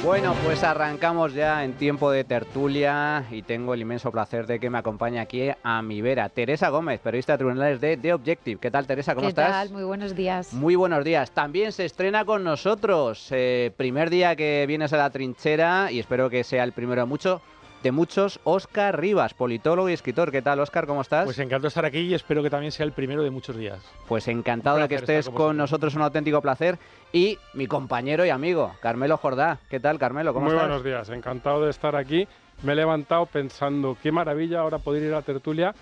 Bueno, pues arrancamos ya en tiempo de tertulia y tengo el inmenso placer de que me acompañe aquí a mi vera Teresa Gómez, periodista de tribunales de The Objective. ¿Qué tal, Teresa? ¿Cómo estás? ¿Qué tal? Muy buenos días. Muy buenos días. También se estrena con nosotros. Primer día que vienes a la trinchera y espero que sea el primero de muchos, Óscar Rivas, politólogo y escritor. ¿Qué tal, Óscar? ¿Cómo estás? Pues encantado de estar aquí y espero que también sea el primero de muchos días. Pues encantado de que estés con nosotros, un auténtico placer. Y mi compañero y amigo, Carmelo Jordá. ¿Qué tal, Carmelo? ¿Cómo estás? Muy buenos días, encantado de estar aquí. Me he levantado pensando, qué maravilla ahora poder ir a la tertulia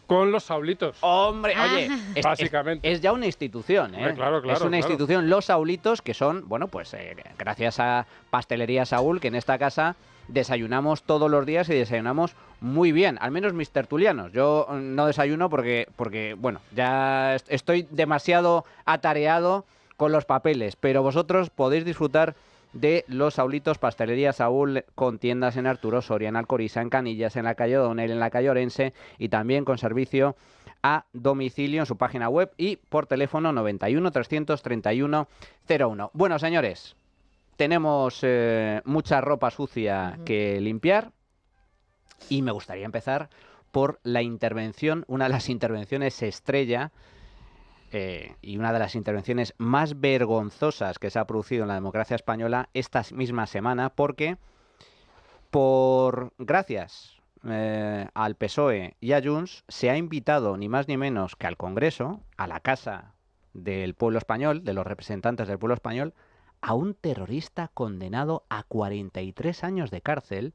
con los Saulitos. Hombre, oye, básicamente. Es ya una institución, ¿eh? Claro, es una institución, los Saulitos, que son, bueno, pues gracias a Pastelería Saúl, que en esta casa desayunamos todos los días y desayunamos muy bien, al menos mis tertulianos. Yo no desayuno porque bueno, ya estoy demasiado atareado con los papeles, pero vosotros podéis disfrutar de los Saulitos, Pastelería Saúl, con tiendas en Arturo Soria, en Alcoriza, en Canillas, en la calle O'Donnell, en la calle Orense, y también con servicio a domicilio en su página web y por teléfono 91 331 01. Bueno, señores, tenemos mucha ropa sucia que limpiar y me gustaría empezar por la intervención, una de las intervenciones estrella y una de las intervenciones más vergonzosas que se ha producido en la democracia española esta misma semana, porque gracias al PSOE y a Junts se ha invitado ni más ni menos que al Congreso, a la Casa del Pueblo Español, de los representantes del pueblo español, a un terrorista condenado a 43 años de cárcel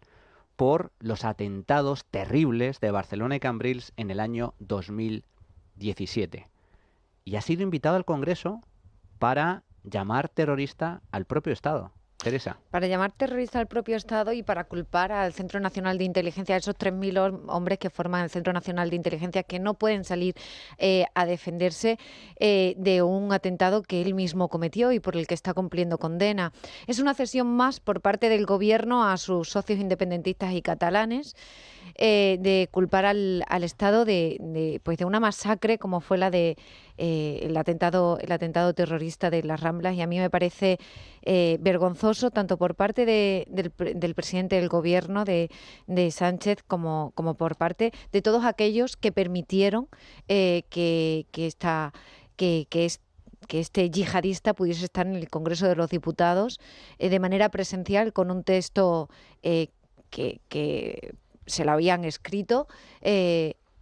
por los atentados terribles de Barcelona y Cambrils en el año 2017. Y ha sido invitado al Congreso para llamar terrorista al propio Estado. Teresa. Para llamar terrorista al propio Estado y para culpar al Centro Nacional de Inteligencia, a esos 3.000 hombres que forman el Centro Nacional de Inteligencia, que no pueden salir a defenderse de un atentado que él mismo cometió y por el que está cumpliendo condena. Es una cesión más por parte del Gobierno a sus socios independentistas y catalanes de culpar al Estado de una masacre como fue la de el atentado terrorista de las Ramblas, y a mí me parece vergonzoso tanto por parte del presidente del Gobierno, de Sánchez, como por parte de todos aquellos que permitieron que este yihadista pudiese estar en el Congreso de los Diputados de manera presencial con un texto que se lo habían escrito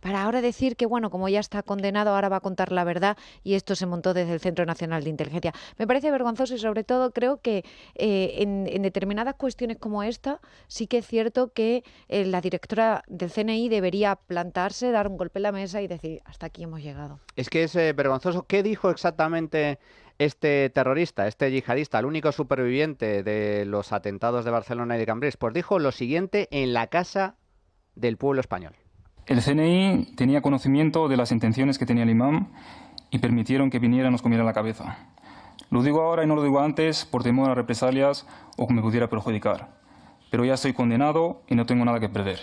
para ahora decir que, bueno, como ya está condenado, ahora va a contar la verdad, y esto se montó desde el Centro Nacional de Inteligencia. Me parece vergonzoso y, sobre todo, creo que en determinadas cuestiones como esta sí que es cierto que la directora del CNI debería plantarse, dar un golpe en la mesa y decir, hasta aquí hemos llegado. Es que es vergonzoso. ¿Qué dijo exactamente este terrorista, este yihadista, el único superviviente de los atentados de Barcelona y de Cambrils? Pues dijo lo siguiente en la Casa del Pueblo Español. El CNI tenía conocimiento de las intenciones que tenía el imam y permitieron que viniera y nos comiera la cabeza. Lo digo ahora y no lo digo antes por temor a represalias o que me pudiera perjudicar. Pero ya estoy condenado y no tengo nada que perder.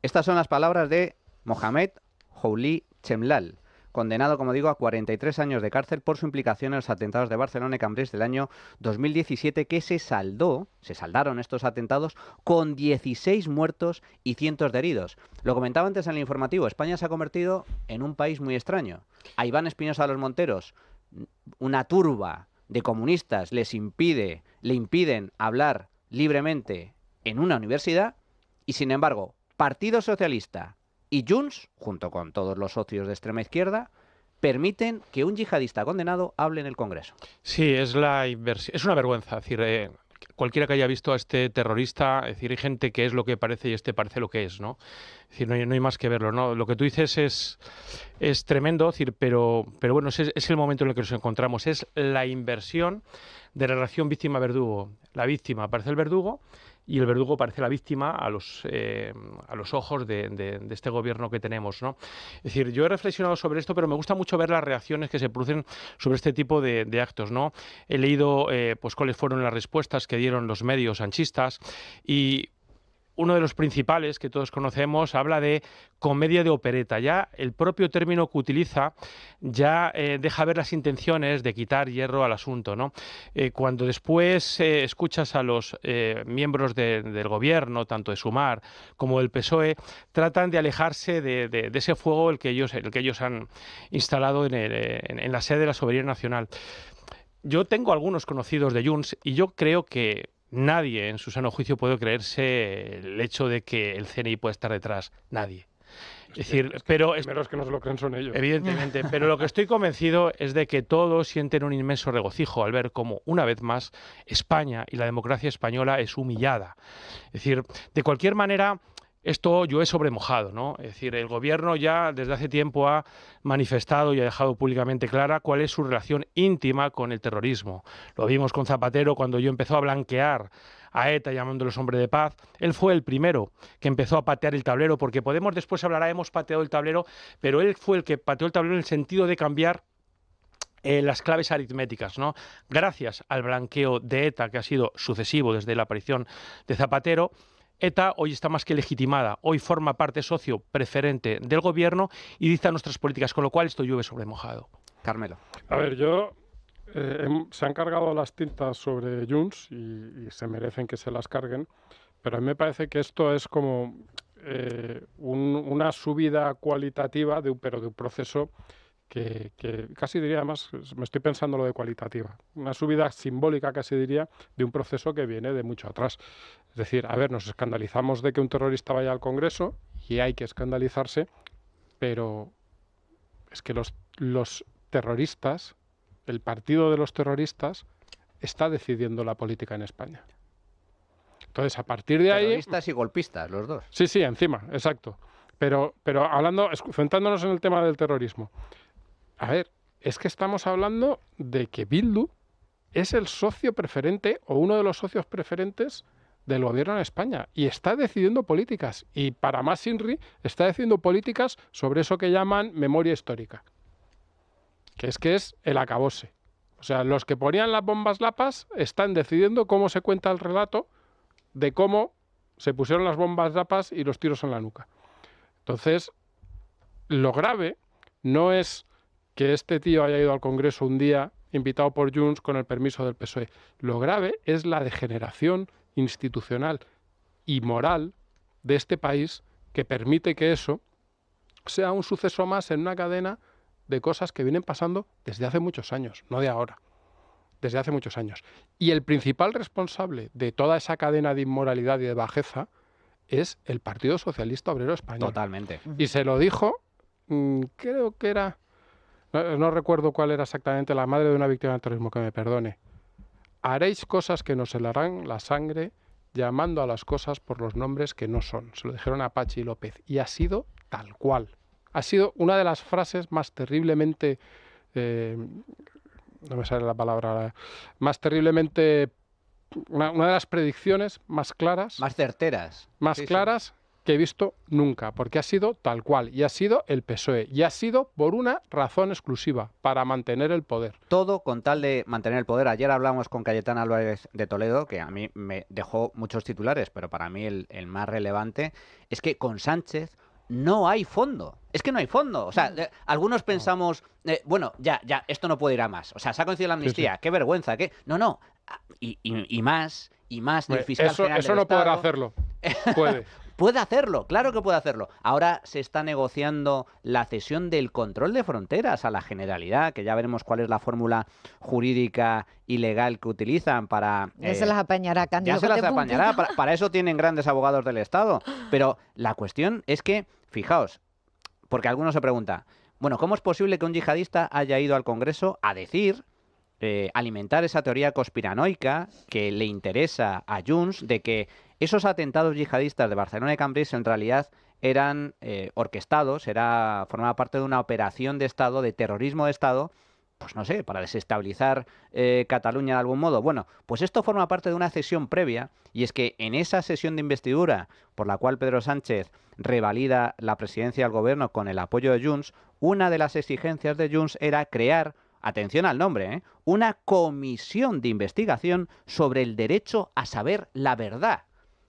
Estas son las palabras de Mohamed Houli Chemlal, condenado, como digo, a 43 años de cárcel por su implicación en los atentados de Barcelona y Cambrils del año 2017, que se saldaron estos atentados con 16 muertos y cientos de heridos. Lo comentaba antes en el informativo, España se ha convertido en un país muy extraño. A Iván Espinosa de los Monteros, una turba de comunistas le impiden hablar libremente en una universidad, y sin embargo, Partido Socialista y Junts, junto con todos los socios de extrema izquierda, permiten que un yihadista condenado hable en el Congreso. Sí, es una vergüenza. Es decir, cualquiera que haya visto a este terrorista, es decir, hay gente que es lo que parece y este parece lo que es, ¿no? Es decir, no hay más que verlo, ¿no? Lo que tú dices es tremendo, es decir, pero bueno, es el momento en el que nos encontramos. Es la inversión de la relación víctima-verdugo. La víctima parece el verdugo y el verdugo parece la víctima a los ojos de este gobierno que tenemos, ¿no? Es decir, yo he reflexionado sobre esto, pero me gusta mucho ver las reacciones que se producen sobre este tipo de actos, ¿no? He leído pues cuáles fueron las respuestas que dieron los medios sanchistas y uno de los principales que todos conocemos, habla de comedia de opereta. Ya el propio término que utiliza ya deja ver las intenciones de quitar hierro al asunto, ¿no? Cuando después escuchas a los miembros del gobierno, tanto de Sumar como del PSOE, tratan de alejarse de ese fuego el que ellos han instalado en la sede de la soberanía nacional. Yo tengo algunos conocidos de Junts y yo creo que nadie en su sano juicio puede creerse el hecho de que el CNI puede estar detrás. Nadie. Es decir, pero los primeros que no se lo creen son ellos. Evidentemente, pero lo que estoy convencido es de que todos sienten un inmenso regocijo al ver cómo, una vez más, España y la democracia española es humillada. Es decir, de cualquier manera, esto llueve sobre mojado, ¿no? Es decir, el gobierno ya desde hace tiempo ha manifestado y ha dejado públicamente clara cuál es su relación íntima con el terrorismo. Lo vimos con Zapatero cuando empezó a blanquear a ETA llamándolos hombre de paz. Él fue el primero que empezó a patear el tablero, porque Podemos después hablará, hemos pateado el tablero, pero él fue el que pateó el tablero en el sentido de cambiar las claves aritméticas, ¿no? Gracias al blanqueo de ETA, que ha sido sucesivo desde la aparición de Zapatero, ETA hoy está más que legitimada, hoy forma parte socio preferente del gobierno y dicta nuestras políticas, con lo cual esto llueve sobre mojado. Carmelo. A ver, se han cargado las tintas sobre Junts y se merecen que se las carguen, pero a mí me parece que esto es como una subida cualitativa de un proceso que casi diría, además, me estoy pensando lo de cualitativa, una subida simbólica casi diría de un proceso que viene de mucho atrás. Es decir, a ver, nos escandalizamos de que un terrorista vaya al Congreso y hay que escandalizarse, pero es que los terroristas, el partido de los terroristas, está decidiendo la política en España. Entonces, a partir de ahí... Terroristas y golpistas, los dos. Sí, encima, exacto. Pero centrándonos en el tema del terrorismo, a ver, es que estamos hablando de que Bildu es el socio preferente o uno de los socios preferentes del gobierno en España y está decidiendo políticas. Y para más Inri, está decidiendo políticas sobre eso que llaman memoria histórica, que es el acabose. O sea, los que ponían las bombas lapas están decidiendo cómo se cuenta el relato de cómo se pusieron las bombas lapas y los tiros en la nuca. Entonces, lo grave no es que este tío haya ido al Congreso un día invitado por Junts con el permiso del PSOE. Lo grave es la degeneración institucional y moral de este país que permite que eso sea un suceso más en una cadena de cosas que vienen pasando desde hace muchos años, no de ahora, desde hace muchos años. Y el principal responsable de toda esa cadena de inmoralidad y de bajeza es el Partido Socialista Obrero Español. Totalmente. Y se lo dijo, creo que era, no recuerdo cuál era exactamente, la madre de una víctima de terrorismo, que me perdone. Haréis cosas que nos helarán la sangre llamando a las cosas por los nombres que no son. Se lo dijeron a Pachi López. Y ha sido tal cual. Ha sido una de las frases más terriblemente, no me sale la palabra, más terriblemente, una de las predicciones más claras. Más certeras. Más claras que he visto nunca, porque ha sido tal cual, y ha sido el PSOE, y ha sido por una razón exclusiva, para mantener el poder. Todo con tal de mantener el poder. Ayer hablamos con Cayetana Álvarez de Toledo, que a mí me dejó muchos titulares, pero para mí el más relevante es que con Sánchez no hay fondo. Es que no hay fondo. O sea, algunos pensamos, bueno, ya, esto no puede ir a más. O sea, se ha concedido la amnistía, qué vergüenza, qué... No. Y más del fiscal general eso del no Estado. podrá hacerlo. Puede. Puede hacerlo, claro que puede hacerlo. Ahora se está negociando la cesión del control de fronteras a la Generalidad, que ya veremos cuál es la fórmula jurídica y legal que utilizan para... Ya se las apañará, Cándido. Ya se las apañará, para eso tienen grandes abogados del Estado. Pero la cuestión es que, fijaos, porque algunos se preguntan, bueno, ¿cómo es posible que un yihadista haya ido al Congreso a decir... alimentar esa teoría conspiranoica que le interesa a Junts de que esos atentados yihadistas de Barcelona y Cambrils en realidad eran orquestados, formaba parte de una operación de Estado, de terrorismo de Estado, pues no sé, para desestabilizar Cataluña de algún modo? Bueno, pues esto forma parte de una cesión previa, y es que en esa sesión de investidura por la cual Pedro Sánchez revalida la presidencia del gobierno con el apoyo de Junts, una de las exigencias de Junts era crear, atención al nombre, una comisión de investigación sobre el derecho a saber la verdad.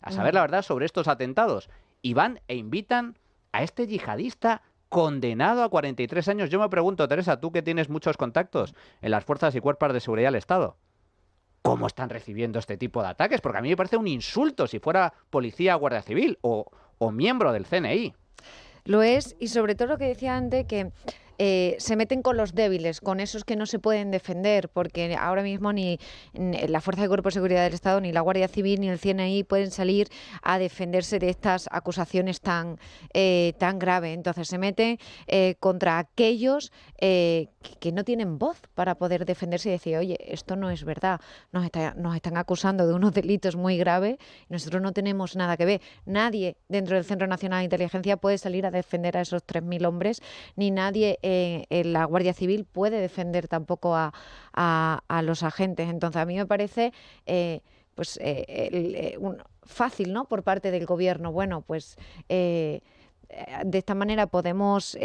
a saber la verdad sobre estos atentados. Y van e invitan a este yihadista condenado a 43 años. Yo me pregunto, Teresa, tú que tienes muchos contactos en las fuerzas y cuerpos de seguridad del Estado, ¿cómo están recibiendo este tipo de ataques? Porque a mí me parece un insulto si fuera policía o guardia civil o miembro del CNI. Lo es, y sobre todo lo que decía antes, que se meten con los débiles, con esos que no se pueden defender, porque ahora mismo ni la Fuerza de Cuerpo de Seguridad del Estado, ni la Guardia Civil, ni el CNI pueden salir a defenderse de estas acusaciones tan graves. Entonces se meten contra aquellos que no tienen voz para poder defenderse y decir, oye, esto no es verdad, nos están acusando de unos delitos muy graves y nosotros no tenemos nada que ver. Nadie dentro del Centro Nacional de Inteligencia puede salir a defender a esos 3.000 hombres, ni nadie en la Guardia Civil puede defender tampoco a los agentes. Entonces a mí me parece fácil, ¿no?, por parte del gobierno. Bueno, pues de esta manera podemos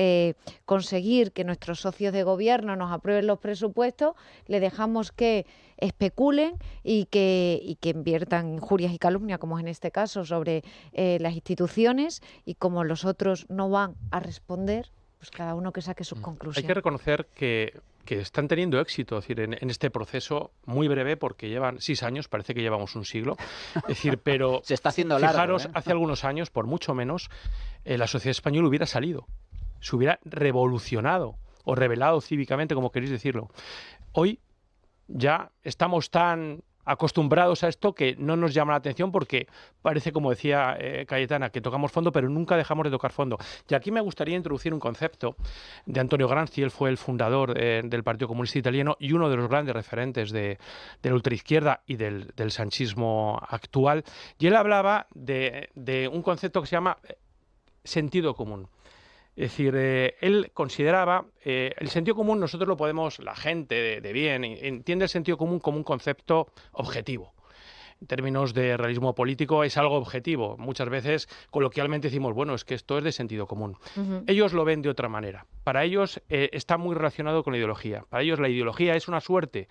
conseguir que nuestros socios de gobierno nos aprueben los presupuestos, le dejamos que especulen y que inviertan injurias y calumnias, como es en este caso, sobre las instituciones, y como los otros no van a responder, pues cada uno que saque sus conclusiones. Hay que reconocer que están teniendo éxito, es decir, en este proceso muy breve, porque llevan 6 años, parece que llevamos un siglo. Es decir, pero se está haciendo largo. Fijaros, hace algunos años, por mucho menos, la sociedad española hubiera salido, se hubiera revolucionado o rebelado cívicamente, como queréis decirlo. Hoy ya estamos tan acostumbrados a esto que no nos llama la atención, porque parece, como decía Cayetana, que tocamos fondo, pero nunca dejamos de tocar fondo. Y aquí me gustaría introducir un concepto de Antonio Gramsci. Él fue el fundador del Partido Comunista Italiano y uno de los grandes referentes de la ultraizquierda y del sanchismo actual. Y él hablaba de un concepto que se llama sentido común. Es decir, él consideraba el sentido común, nosotros lo podemos, la gente de bien, entiende el sentido común como un concepto objetivo. En términos de realismo político es algo objetivo. Muchas veces coloquialmente decimos, bueno, es que esto es de sentido común. Ellos lo ven de otra manera. Para ellos está muy relacionado con la ideología. Para ellos la ideología es una suerte,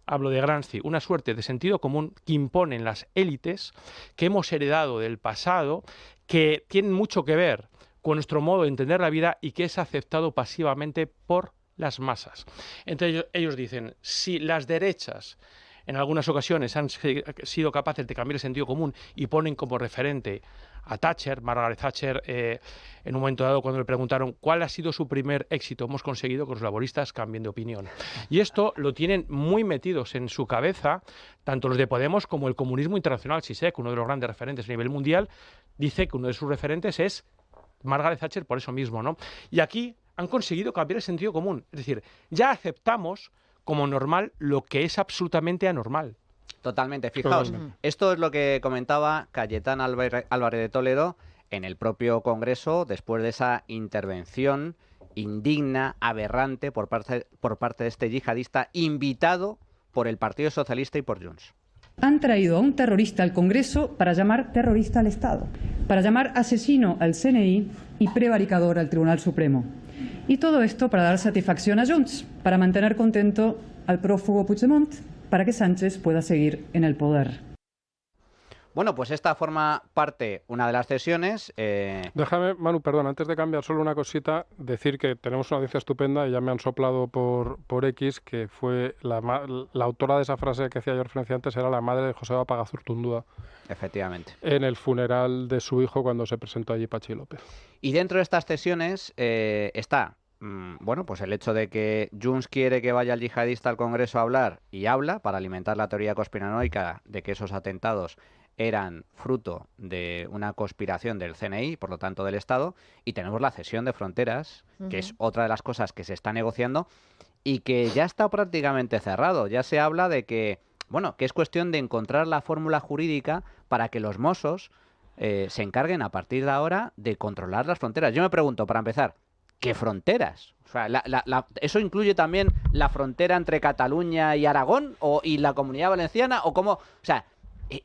hablo de Gramsci, una suerte de sentido común que imponen las élites, que hemos heredado del pasado, que tienen mucho que ver con nuestro modo de entender la vida y que es aceptado pasivamente por las masas. Entonces ellos dicen, si las derechas en algunas ocasiones han sido capaces de cambiar el sentido común y ponen como referente a Thatcher, Margaret Thatcher, en un momento dado cuando le preguntaron cuál ha sido su primer éxito, hemos conseguido que los laboristas cambien de opinión. Y esto lo tienen muy metidos en su cabeza, tanto los de Podemos como el comunismo internacional. Zizek, uno de los grandes referentes a nivel mundial, dice que uno de sus referentes es Margaret Thatcher por eso mismo, ¿no? Y aquí han conseguido cambiar el sentido común. Es decir, ya aceptamos como normal lo que es absolutamente anormal. Totalmente. Fijaos, esto es lo que comentaba Cayetana Álvarez de Toledo en el propio Congreso después de esa intervención indigna, aberrante por parte de este yihadista invitado por el Partido Socialista y por Junts. Han traído a un terrorista al Congreso para llamar terrorista al Estado, para llamar asesino al CNI y prevaricador al Tribunal Supremo. Y todo esto para dar satisfacción a Junts, para mantener contento al prófugo Puigdemont, para que Sánchez pueda seguir en el poder. Bueno, pues esta forma parte una de las sesiones. Déjame, Manu, perdón, antes de cambiar solo una cosita, decir que tenemos una audiencia estupenda y ya me han soplado por X que fue la autora de esa frase que hacía yo referencia antes, era la madre de Joseba Pagazurtundúa. Efectivamente. En el funeral de su hijo cuando se presentó allí Pachi López. Y dentro de estas sesiones está, bueno, pues el hecho de que Junts quiere que vaya el yihadista al Congreso a hablar y habla para alimentar la teoría conspiranoica de que esos atentados eran fruto de una conspiración del CNI, por lo tanto del Estado, y tenemos la cesión de fronteras, que es otra de las cosas que se está negociando y que ya está prácticamente cerrado. Ya se habla de que, bueno, que es cuestión de encontrar la fórmula jurídica para que los Mossos se encarguen a partir de ahora de controlar las fronteras. Yo me pregunto, para empezar, ¿qué fronteras? O sea, ¿eso incluye también la frontera entre Cataluña y Aragón y la Comunidad Valenciana? ¿O cómo? O sea,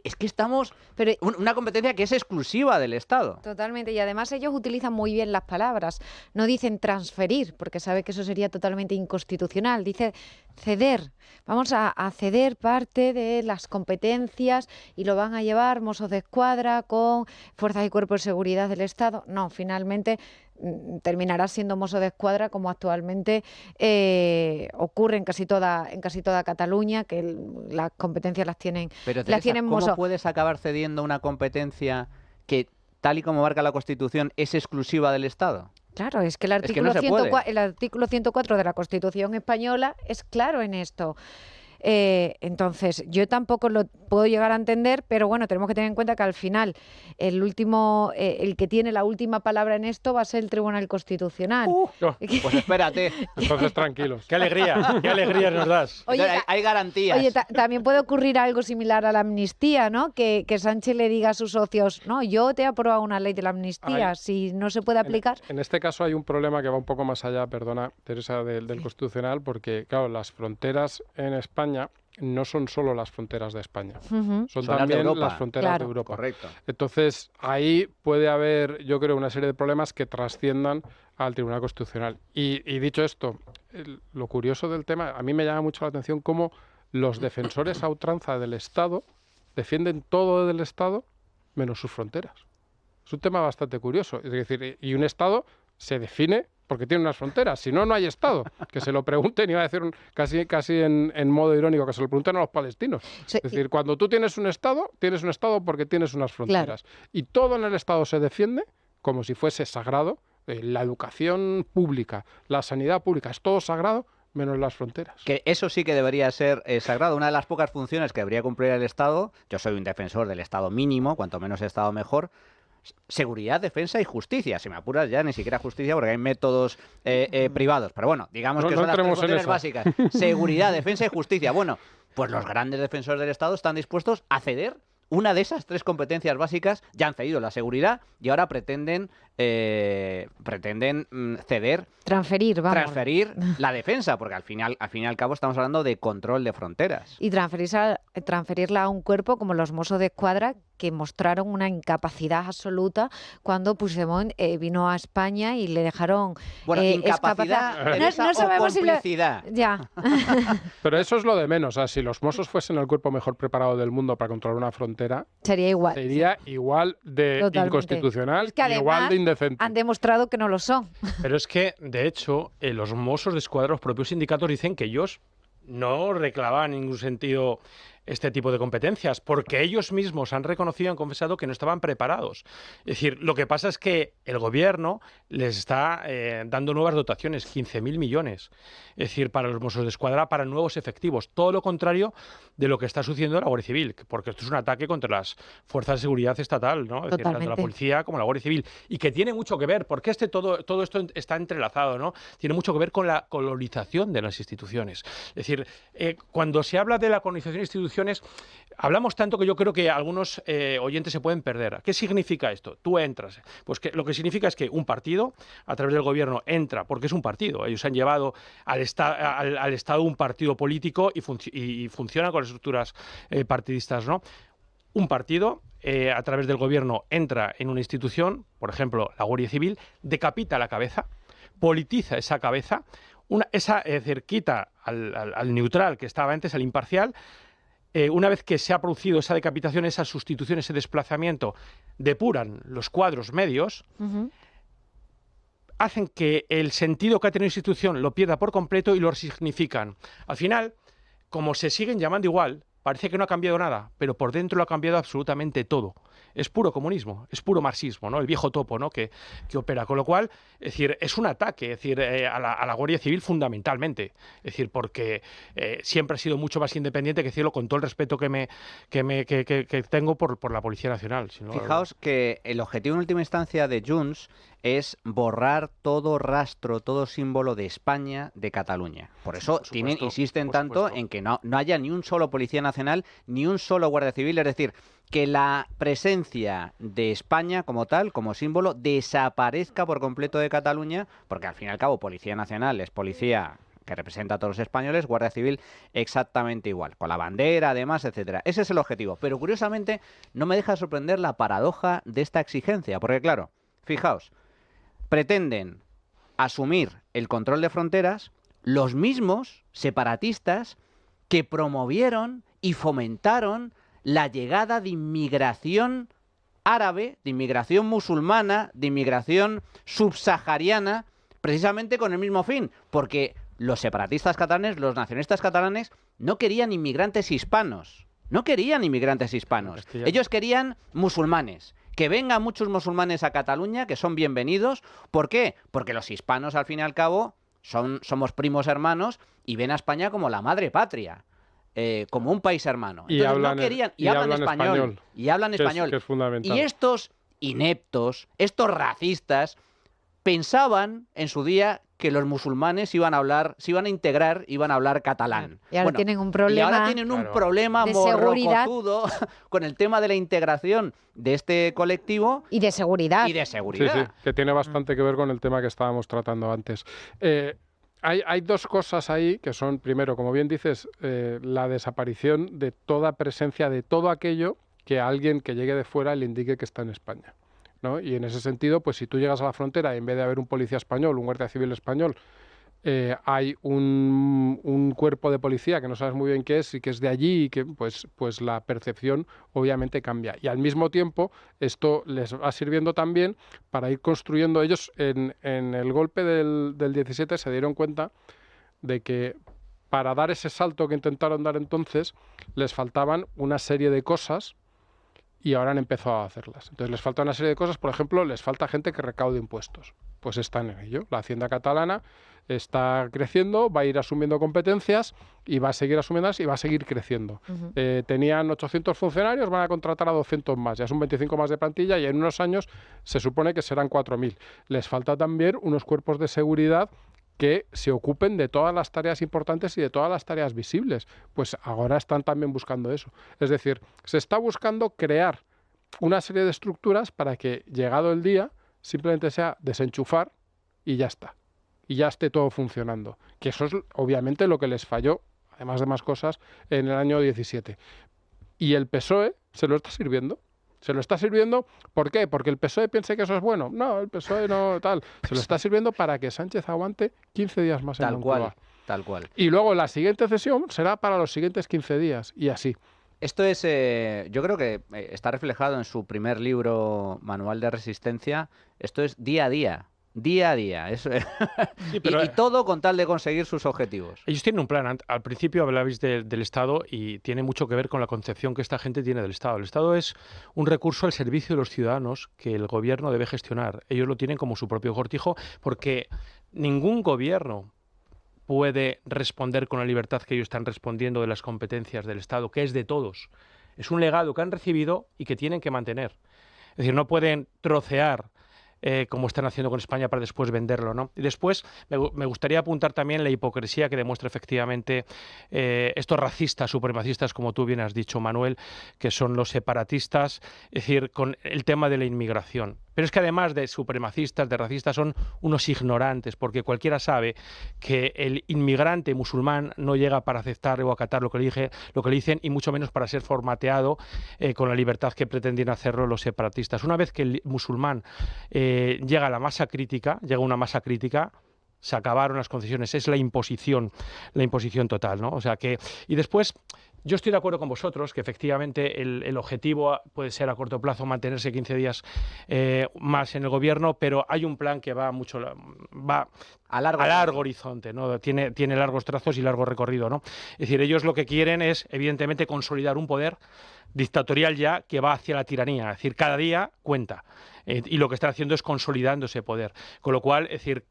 Es que estamos... Pero Una competencia que es exclusiva del Estado. totalmente, y además ellos utilizan muy bien las palabras. No dicen transferir, porque sabe que eso sería totalmente inconstitucional. Dice ceder. Vamos a ceder parte de las competencias y lo van a llevar Mossos de Escuadra con fuerzas y cuerpos de seguridad del Estado. No, finalmente terminará siendo Mossos de Escuadra, como actualmente ocurre en casi toda Cataluña, que las competencias las tienen, Pero las Teresa, tienen ¿cómo Mossos. puedes acabar cediendo una competencia que, tal y como marca la Constitución, es exclusiva del Estado? Claro, es que el que artículo, no se puede. el artículo 104 de la Constitución española es claro en esto. Entonces, yo tampoco lo puedo llegar a entender, pero bueno, tenemos que tener en cuenta que al final el que tiene la última palabra en esto va a ser el Tribunal Constitucional. Pues espérate. Entonces, tranquilos. Qué alegría nos das. Oye, Hay garantías. Oye, también puede ocurrir algo similar a la amnistía, ¿no? Que Sánchez le diga a sus socios, no, yo te he aprobado una ley de la amnistía, si no se puede aplicar... En este caso hay un problema que va un poco más allá, perdona, Teresa, del Constitucional, porque, claro, las fronteras en España no son solo las fronteras de España, Ujú. son Son las de también Europa. las fronteras Claro. de Europa. Correcto. Entonces, ahí puede haber, yo creo, una serie de problemas que trasciendan al Tribunal Constitucional. Y dicho esto, lo curioso del tema, a mí me llama mucho la atención cómo los defensores a ultranza del Estado defienden todo del Estado menos sus fronteras. Es un tema bastante curioso. Es decir, y un Estado se define porque tiene unas fronteras. Si no, no hay Estado. Que se lo pregunten, iba a decir casi en modo irónico, que se lo pregunten a los palestinos. Sí, Es decir, cuando tú tienes un Estado porque tienes unas fronteras. Y todo en el Estado se defiende como si fuese sagrado. La educación pública, la sanidad pública, es todo sagrado menos las fronteras. Que eso sí que debería ser sagrado. Una de las pocas funciones que debería cumplir el Estado, yo soy un defensor del Estado mínimo, cuanto menos Estado mejor, seguridad, defensa y justicia. Si me apuras ya ni siquiera justicia porque hay métodos privados. Pero bueno, digamos No que son las tres entremos en funciones eso. básicas. Seguridad, defensa y justicia. Bueno, pues los grandes defensores del Estado están dispuestos a ceder una de esas tres competencias básicas. Ya han cedido la seguridad y ahora pretenden ceder, transferir, vamos. transferir la defensa, porque al fin y al cabo estamos hablando de control de fronteras. Y transferirla a un cuerpo como los Mossos de Escuadra, que mostraron una incapacidad absoluta cuando Puigdemont vino a España y le dejaron Bueno, incapacidad, Teresa, o sabemos si complicidad. Ya. Pero eso es lo de menos. O sea, si los Mossos fuesen el cuerpo mejor preparado del mundo para controlar una frontera, Sería igual. sería igual de Totalmente. inconstitucional Es que y igual además de indecente. han demostrado que no lo son. Pero es que, de hecho, los Mossos de Escuadra, los propios sindicatos dicen que ellos no reclamaban en ningún sentido este tipo de competencias, porque ellos mismos han reconocido y han confesado que no estaban preparados. Es decir, lo que pasa es que el gobierno les está dando nuevas dotaciones, 15.000 millones, es decir, para los Mossos de Escuadra, para nuevos efectivos. Todo lo contrario de lo que está sucediendo en la Guardia Civil, porque esto es un ataque contra las fuerzas de seguridad estatal, ¿no? Es decir, tanto la policía como la Guardia Civil, y que tiene mucho que ver, porque todo esto está entrelazado, ¿no? Tiene mucho que ver con la colonización de las instituciones. Es decir, cuando se habla de la colonización de instituciones, hablamos tanto que yo creo que algunos oyentes se pueden perder. ¿Qué significa esto? Tú entras. Pues que lo que significa es que un partido, a través del gobierno, entra, porque es un partido. Ellos han llevado al Estado un partido político y funciona con las estructuras partidistas, ¿no? Un partido, a través del gobierno, entra en una institución, por ejemplo, la Guardia Civil, decapita la cabeza, politiza esa cabeza, es decir, quita al neutral que estaba antes, al imparcial. Una vez que se ha producido esa decapitación, esa sustitución, ese desplazamiento, depuran los cuadros medios, hacen que el sentido que ha tenido la institución lo pierda por completo y lo resignifican. Al final, como se siguen llamando igual, parece que no ha cambiado nada, pero por dentro lo ha cambiado absolutamente todo. Es puro comunismo, es puro marxismo, ¿no? El viejo topo, ¿no? que opera. Con lo cual, es decir, es un ataque, es decir, a la Guardia Civil fundamentalmente. Es decir, porque siempre ha sido mucho más independiente, que decirlo con todo el respeto que tengo por la Policía Nacional. Si no, Fijaos que el objetivo en última instancia de Junts es borrar todo rastro, todo símbolo de España de Cataluña. Por eso insisten tanto en que no haya ni un solo Policía Nacional, ni un solo Guardia Civil, es decir, que la presencia de España como tal, como símbolo, desaparezca por completo de Cataluña, porque al fin y al cabo Policía Nacional es policía que representa a todos los españoles, Guardia Civil exactamente igual, con la bandera, además, etcétera. Ese es el objetivo. Pero curiosamente no me deja de sorprender la paradoja de esta exigencia, porque claro, fijaos, pretenden asumir el control de fronteras los mismos separatistas que promovieron y fomentaron la llegada de inmigración árabe, de inmigración musulmana, de inmigración subsahariana, precisamente con el mismo fin, porque los separatistas catalanes, los nacionalistas catalanes, no querían inmigrantes hispanos, no querían inmigrantes hispanos, ellos querían musulmanes. Que vengan muchos musulmanes a Cataluña, que son bienvenidos. ¿Por qué? Porque los hispanos, al fin y al cabo, somos primos hermanos y ven a España como la madre patria. Como un país hermano. Y Entonces, hablan, no querían, y hablan español. Y hablan español. Que es fundamental. Y estos ineptos, estos racistas, pensaban en su día que los musulmanes iban a hablar, se iban a integrar, iban a hablar catalán. Y ahora tienen un problema. Y ahora tienen un problema de seguridad morrocotudo con el tema de la integración de este colectivo. y de seguridad. Y de seguridad. Sí, que tiene bastante que ver con el tema que estábamos tratando antes. Hay dos cosas ahí que son, primero, como bien dices, la desaparición de toda presencia de todo aquello que a alguien que llegue de fuera le indique que está en España, ¿no? Y en ese sentido, pues si tú llegas a la frontera y en vez de haber un policía español, un guardia civil español, hay un cuerpo de policía que no sabes muy bien qué es y que es de allí y que pues la percepción obviamente cambia. Y al mismo tiempo esto les va sirviendo también para ir construyendo. Ellos en el golpe del 17 se dieron cuenta de que para dar ese salto que intentaron dar entonces les faltaban una serie de cosas y ahora han empezado a hacerlas. Entonces les falta una serie de cosas, por ejemplo, les falta gente que recaude impuestos. Pues están en ello. La Hacienda catalana está creciendo, va a ir asumiendo competencias y va a seguir asumiéndolas y va a seguir creciendo. Tenían 800 funcionarios, van a contratar a 200 más, ya son 25 más de plantilla y en unos años se supone que serán 4.000. Les falta también unos cuerpos de seguridad que se ocupen de todas las tareas importantes y de todas las tareas visibles. Pues ahora están también buscando eso. Es decir, se está buscando crear una serie de estructuras para que, llegado el día, simplemente sea desenchufar y ya está. Y ya esté todo funcionando. Que eso es obviamente lo que les falló, además de más cosas, en el año 17. Y el PSOE se lo está sirviendo. Se lo está sirviendo, ¿por qué? ¿Porque el PSOE piense que eso es bueno? No, el PSOE no tal. Se lo está sirviendo para que Sánchez aguante 15 días más en Moncloa. Tal cual. Y luego la siguiente cesión será para los siguientes 15 días y así. Esto es, yo creo que está reflejado en su primer libro, Manual de Resistencia. Esto es día a día. Día a día. Eso es. Sí, pero, y todo con tal de conseguir sus objetivos. Ellos tienen un plan. Al principio hablabais del Estado y tiene mucho que ver con la concepción que esta gente tiene del Estado. El Estado es un recurso al servicio de los ciudadanos que el gobierno debe gestionar. Ellos lo tienen como su propio cortijo porque ningún gobierno puede responder con la libertad que ellos están respondiendo de las competencias del Estado, que es de todos. Es un legado que han recibido y que tienen que mantener. Es decir, no pueden trocear como están haciendo con España para después venderlo, ¿no? Y después me gustaría apuntar también la hipocresía que demuestra efectivamente estos racistas, supremacistas, como tú bien has dicho, Manuel, que son los separatistas, es decir, con el tema de la inmigración. Pero es que además de supremacistas, de racistas, son unos ignorantes, porque cualquiera sabe que el inmigrante musulmán no llega para aceptar o acatar lo que le dicen, y mucho menos para ser formateado con la libertad que pretenden hacerlo los separatistas. Una vez que el musulmán llega a la masa crítica, llega a una masa crítica, se acabaron las concesiones, es la imposición total, ¿no? O sea que, y después, yo estoy de acuerdo con vosotros que efectivamente el objetivo puede ser a corto plazo mantenerse 15 días más en el gobierno, pero hay un plan que va a largo horizonte, ¿no? Tiene largos trazos y largo recorrido, ¿no? Es decir, ellos lo que quieren es, evidentemente, consolidar un poder dictatorial ya que va hacia la tiranía, es decir, cada día cuenta. Y lo que están haciendo es consolidando ese poder. Con lo cual, es decir,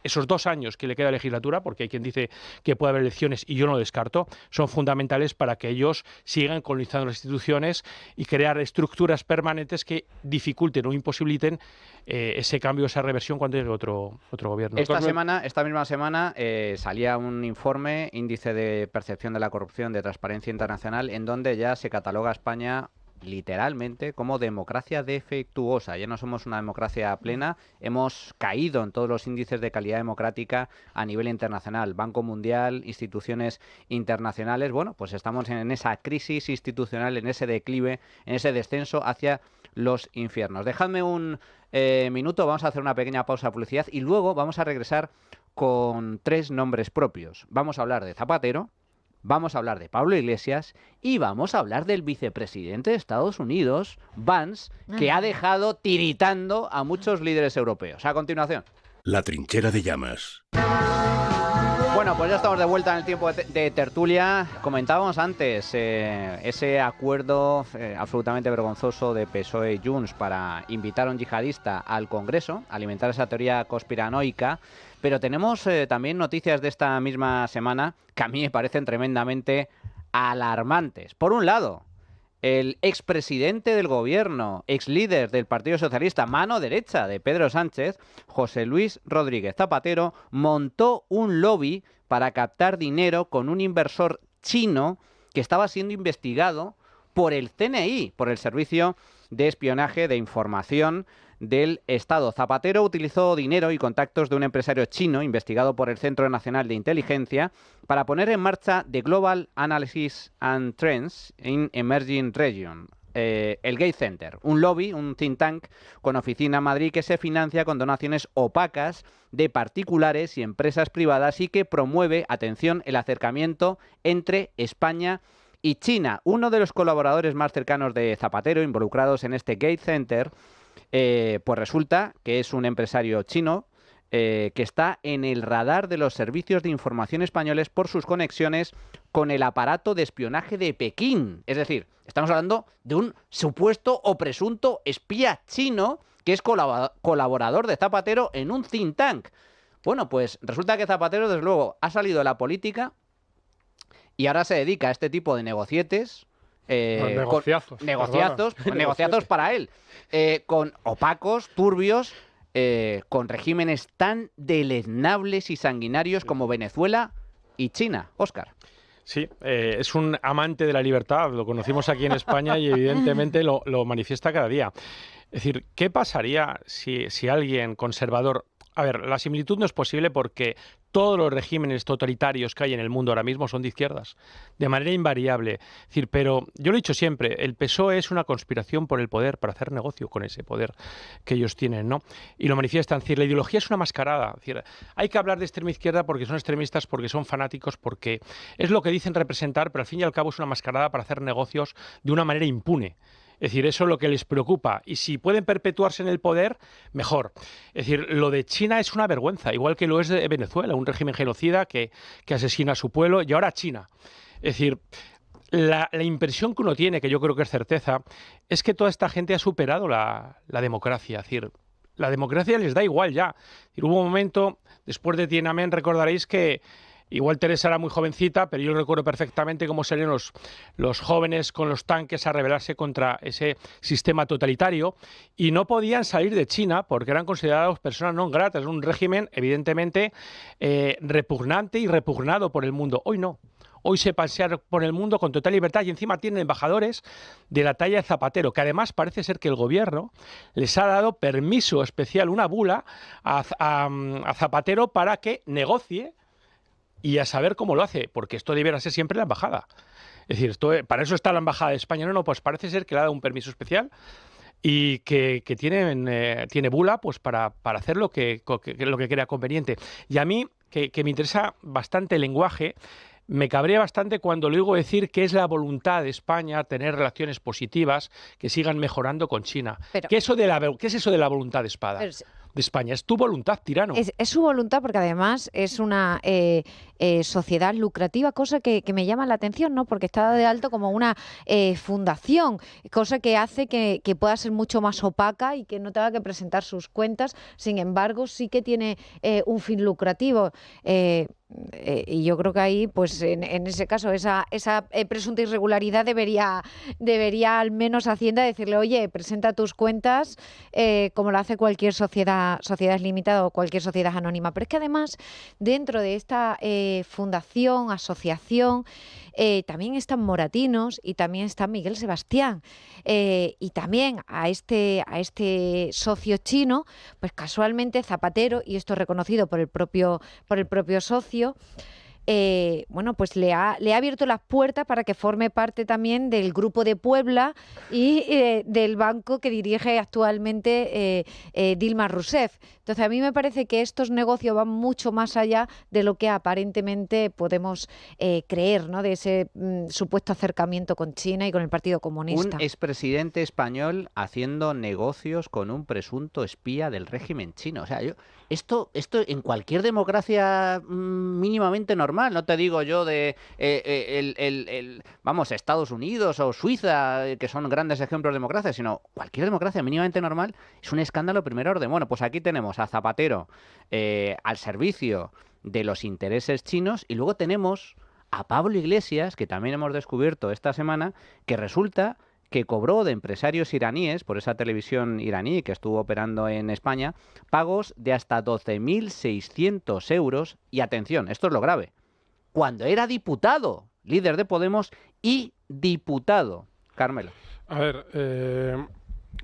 esos 2 años que le queda de legislatura, porque hay quien dice que puede haber elecciones y yo no lo descarto, son fundamentales para que ellos sigan colonizando las instituciones y crear estructuras permanentes que dificulten o imposibiliten ese cambio, esa reversión cuando llegue otro gobierno. Esta misma semana salía un informe, índice de percepción de la corrupción de Transparencia Internacional, en donde ya se cataloga a España literalmente como democracia defectuosa. Ya no somos una democracia plena, hemos caído en todos los índices de calidad democrática a nivel internacional, Banco Mundial, instituciones internacionales. Bueno, pues estamos en esa crisis institucional, en ese declive, en ese descenso hacia los infiernos. Dejadme un minuto, vamos a hacer una pequeña pausa de publicidad y luego vamos a regresar con 3 nombres propios. Vamos a hablar de Zapatero, vamos a hablar de Pablo Iglesias y vamos a hablar del vicepresidente de Estados Unidos, Vance, que ha dejado tiritando a muchos líderes europeos. A continuación. La trinchera de llamas. Bueno, pues ya estamos de vuelta en el tiempo de tertulia. Comentábamos antes ese acuerdo absolutamente vergonzoso de PSOE y Junts para invitar a un yihadista al Congreso, alimentar esa teoría conspiranoica. Pero tenemos también noticias de esta misma semana que a mí me parecen tremendamente alarmantes. Por un lado, el expresidente del gobierno, exlíder del Partido Socialista, mano derecha de Pedro Sánchez, José Luis Rodríguez Zapatero, montó un lobby para captar dinero con un inversor chino que estaba siendo investigado por el CNI, por el Servicio de Espionaje de Información del Estado. Zapatero utilizó dinero y contactos de un empresario chino investigado por el Centro Nacional de Inteligencia para poner en marcha The Global Analysis and Trends in Emerging Regions, el Gate Center, un lobby, un think tank con oficina en Madrid que se financia con donaciones opacas de particulares y empresas privadas y que promueve, atención, el acercamiento entre España y China. Uno de los colaboradores más cercanos de Zapatero involucrados en este Gate Center pues resulta que es un empresario chino que está en el radar de los servicios de información españoles por sus conexiones con el aparato de espionaje de Pekín. Es decir, estamos hablando de un supuesto o presunto espía chino que es colaborador de Zapatero en un think tank. Bueno, pues resulta que Zapatero, desde luego, ha salido de la política y ahora se dedica a este tipo de negocietes. Negociazos para él, con opacos, turbios, con regímenes tan deleznables y sanguinarios como Venezuela y China. Óscar. Sí, es un amante de la libertad, lo conocimos aquí en España y evidentemente lo manifiesta cada día. Es decir, ¿qué pasaría si alguien conservador... A ver, la similitud no es posible porque todos los regímenes totalitarios que hay en el mundo ahora mismo son de izquierdas, de manera invariable. Es decir, pero yo lo he dicho siempre, el PSOE es una conspiración por el poder, para hacer negocio con ese poder que ellos tienen, ¿no? Y lo manifiestan. Es decir, la ideología es una mascarada. Es decir, hay que hablar de extrema izquierda porque son extremistas, porque son fanáticos, porque es lo que dicen representar, pero al fin y al cabo es una mascarada para hacer negocios de una manera impune. Es decir, eso es lo que les preocupa. Y si pueden perpetuarse en el poder, mejor. Es decir, lo de China es una vergüenza, igual que lo es de Venezuela, un régimen genocida que asesina a su pueblo, y ahora China. Es decir, la impresión que uno tiene, que yo creo que es certeza, es que toda esta gente ha superado la democracia. Es decir, la democracia les da igual ya. Es decir, hubo un momento, después de Tiananmen, recordaréis que igual Teresa era muy jovencita, pero yo recuerdo perfectamente cómo salieron los jóvenes con los tanques a rebelarse contra ese sistema totalitario y no podían salir de China porque eran considerados personas non gratas, un régimen evidentemente repugnante y repugnado por el mundo. Hoy no. Hoy se pasean por el mundo con total libertad y encima tienen embajadores de la talla de Zapatero, que además parece ser que el gobierno les ha dado permiso especial, una bula a Zapatero para que negocie y a saber cómo lo hace, porque esto debiera ser siempre la embajada. Es decir, para eso está la embajada de España. No, pues parece ser que le ha dado un permiso especial y que tiene bula pues para hacer lo que crea conveniente. Y a mí, que me interesa bastante el lenguaje, me cabrea bastante cuando le oigo decir que es la voluntad de España tener relaciones positivas que sigan mejorando con China. ¿Qué es eso de la voluntad de España? Es tu voluntad, tirano. Es su voluntad porque además es una sociedad lucrativa, cosa que me llama la atención, ¿no? Porque está de alto como una fundación, cosa que hace que pueda ser mucho más opaca y que no tenga que presentar sus cuentas. Sin embargo, sí que tiene un fin lucrativo. Y yo creo que ahí, pues en ese caso, esa presunta irregularidad debería al menos Hacienda decirle, oye, presenta tus cuentas como lo hace cualquier sociedad limitada o cualquier sociedad anónima. Pero es que además, dentro de esta fundación, asociación, también están Moratinos y también está Miguel Sebastián. Y también a este socio chino, pues casualmente Zapatero, y esto reconocido por el propio socio, bueno, pues le ha abierto las puertas para que forme parte también del Grupo de Puebla y del banco que dirige actualmente Dilma Rousseff. Entonces, a mí me parece que estos negocios van mucho más allá de lo que aparentemente podemos creer, ¿no? De ese supuesto acercamiento con China y con el Partido Comunista. Un expresidente español haciendo negocios con un presunto espía del régimen chino. O sea, esto en cualquier democracia mínimamente normal, no te digo yo de vamos, Estados Unidos o Suiza, que son grandes ejemplos de democracia, sino cualquier democracia mínimamente normal es un escándalo de primer orden. Bueno, pues aquí tenemos a Zapatero al servicio de los intereses chinos y luego tenemos a Pablo Iglesias, que también hemos descubierto esta semana, que resulta que cobró de empresarios iraníes, por esa televisión iraní que estuvo operando en España, pagos de hasta 12.600 euros. Y atención, esto es lo grave, cuando era diputado, líder de Podemos y diputado. Carmelo. A ver,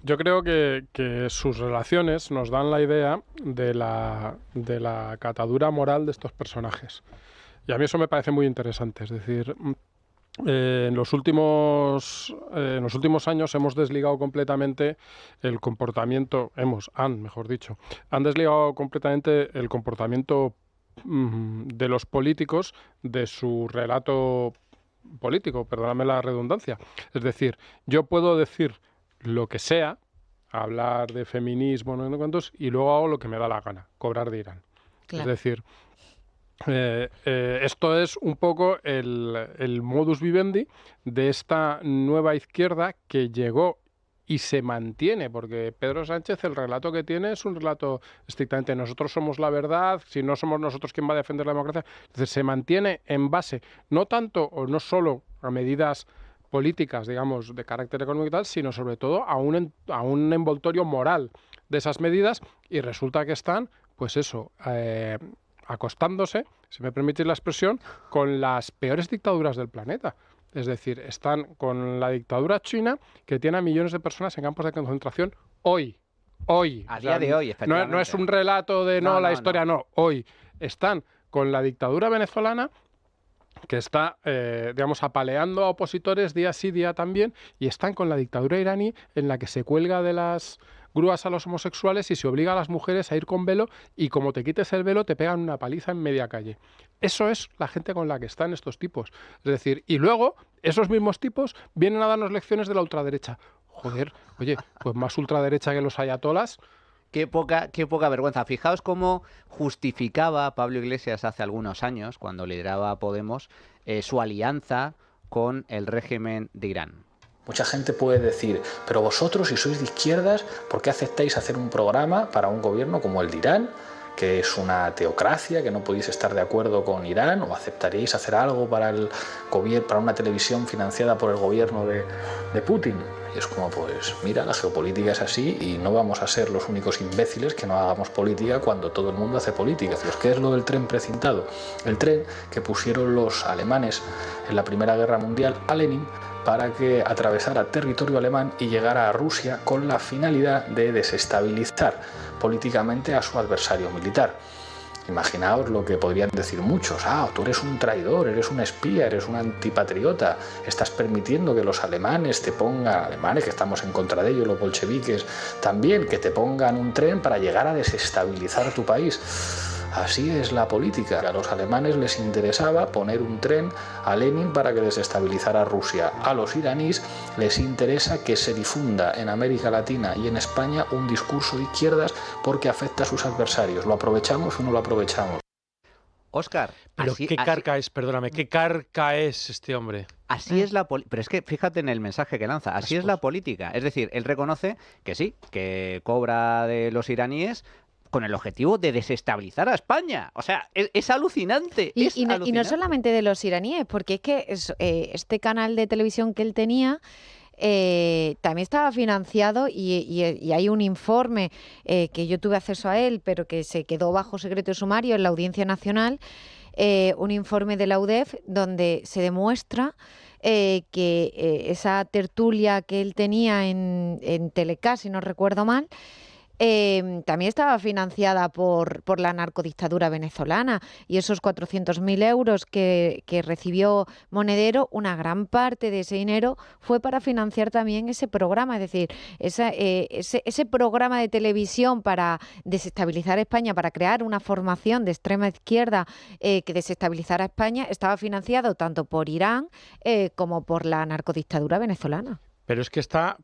yo creo que sus relaciones nos dan la idea de la catadura moral de estos personajes. Y a mí eso me parece muy interesante. Es decir, en los últimos años hemos desligado completamente el comportamiento, han desligado completamente el comportamiento de los políticos de su relato político, perdóname la redundancia. Es decir, yo puedo decir lo que sea, hablar de feminismo, no sé cuántos, y luego hago lo que me da la gana, cobrar de Irán. Claro. Es decir, esto es un poco el modus vivendi de esta nueva izquierda que llegó y se mantiene, porque Pedro Sánchez, el relato que tiene es un relato estrictamente nosotros somos la verdad, si no somos nosotros quien va a defender la democracia. Entonces se mantiene en base, no tanto o no solo a medidas políticas, digamos, de carácter económico y tal, sino sobre todo a un envoltorio moral de esas medidas, y resulta que están, pues eso, acostándose, si me permitís la expresión, con las peores dictaduras del planeta. Es decir, están con la dictadura china, que tiene a millones de personas en campos de concentración hoy. A día de hoy, efectivamente. No es un relato de la historia, no. Hoy están con la dictadura venezolana, que está, digamos, apaleando a opositores día sí, día también, y están con la dictadura iraní, en la que se cuelga de las grúas a los homosexuales y se obliga a las mujeres a ir con velo, y como te quites el velo te pegan una paliza en media calle. Eso es la gente con la que están estos tipos. Es decir, y luego esos mismos tipos vienen a darnos lecciones de la ultraderecha. Joder, oye, pues más ultraderecha que los ayatolas. Qué poca vergüenza. Fijaos cómo justificaba Pablo Iglesias hace algunos años, cuando lideraba Podemos, su alianza con el régimen de Irán. Mucha gente puede decir, pero vosotros, si sois de izquierdas, ¿por qué aceptáis hacer un programa para un gobierno como el de Irán, que es una teocracia, que no podéis estar de acuerdo con Irán? ¿O aceptaríais hacer algo para una televisión financiada por el gobierno de Putin? Y es como, pues mira, la geopolítica es así y no vamos a ser los únicos imbéciles que no hagamos política cuando todo el mundo hace política. ¿Qué es lo del tren precintado? El tren que pusieron los alemanes en la Primera Guerra Mundial a Lenin para que atravesara territorio alemán y llegara a Rusia con la finalidad de desestabilizar políticamente a su adversario militar. Imaginaos lo que podrían decir muchos: tú eres un traidor, eres un espía, eres un antipatriota, estás permitiendo que los alemanes te pongan, alemanes que estamos en contra de ellos, los bolcheviques también, que te pongan un tren para llegar a desestabilizar tu país. Así es la política. A los alemanes les interesaba poner un tren a Lenin para que desestabilizara Rusia. A los iraníes les interesa que se difunda en América Latina y en España un discurso de izquierdas porque afecta a sus adversarios. ¿Lo aprovechamos o no lo aprovechamos? Óscar, pero qué carca es este hombre. Así es la política. Pero es que fíjate en el mensaje que lanza. Así es la política. Es decir, él reconoce que sí, que cobra de los iraníes con el objetivo de desestabilizar a España. O sea, es alucinante. Y no solamente de los iraníes, porque es que este canal de televisión que él tenía también estaba financiado y hay un informe que yo tuve acceso a él, pero que se quedó bajo secreto de sumario en la Audiencia Nacional, un informe de la UDEF donde se demuestra que esa tertulia que él tenía en Telecá, si no recuerdo mal, también estaba financiada por la narcodictadura venezolana, y esos 400.000 euros que recibió Monedero, una gran parte de ese dinero fue para financiar también ese programa, es decir, ese programa de televisión para desestabilizar España, para crear una formación de extrema izquierda que desestabilizara España, estaba financiado tanto por Irán como por la narcodictadura venezolana. Pero es que está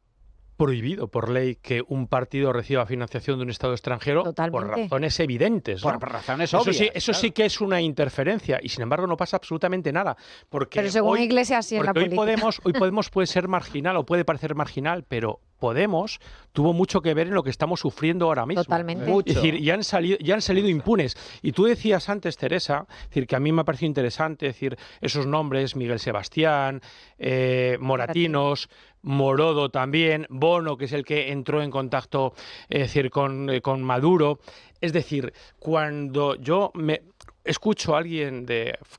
prohibido por ley que un partido reciba financiación de un Estado extranjero. Totalmente. Por razones evidentes, ¿no? Por razones obvias. Eso sí que es una interferencia, y sin embargo no pasa absolutamente nada. Porque pero según Iglesias sí en la política. Hoy Podemos puede ser marginal o puede parecer marginal, pero Podemos tuvo mucho que ver en lo que estamos sufriendo ahora mismo. Totalmente. Es decir, ya han salido impunes. Y tú decías antes, Teresa, es decir, que a mí me ha parecido interesante decir esos nombres: Miguel Sebastián, Moratinos, Morodo también, Bono, que es el que entró en contacto, es decir, con Maduro. Es decir, cuando yo me escucho a alguien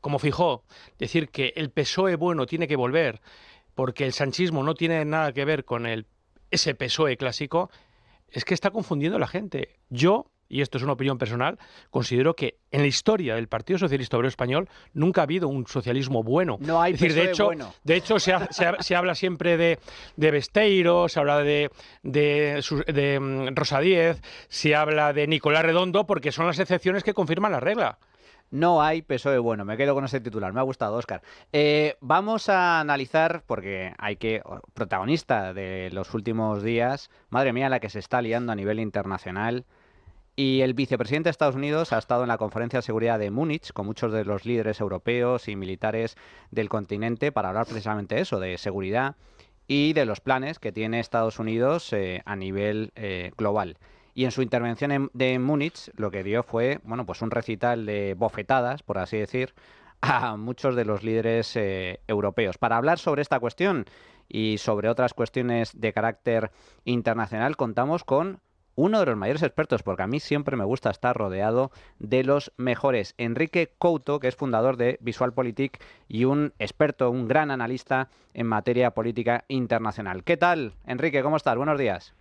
como Feijóo decir que el PSOE bueno tiene que volver porque el sanchismo no tiene nada que ver con ese PSOE clásico, es que está confundiendo a la gente. Yo, y esto es una opinión personal, considero que en la historia del Partido Socialista Obrero Español nunca ha habido un socialismo bueno. No hay PSOE bueno. De hecho, se habla siempre de Besteiro, se habla de Rosa Díez, se habla de Nicolás Redondo, porque son las excepciones que confirman la regla. No hay PSOE bueno, me quedo con ese titular, me ha gustado, Óscar. Vamos a analizar, porque protagonista de los últimos días, madre mía la que se está liando a nivel internacional, y el vicepresidente de Estados Unidos ha estado en la conferencia de seguridad de Múnich con muchos de los líderes europeos y militares del continente para hablar precisamente de eso, de seguridad y de los planes que tiene Estados Unidos a nivel global. Y en su intervención de Múnich lo que dio fue, bueno, pues un recital de bofetadas, por así decir, a muchos de los líderes europeos. Para hablar sobre esta cuestión y sobre otras cuestiones de carácter internacional, contamos con uno de los mayores expertos, porque a mí siempre me gusta estar rodeado de los mejores. Enrique Couto, que es fundador de VisualPolitik y un experto, un gran analista en materia política internacional. ¿Qué tal, Enrique? ¿Cómo estás? Buenos días.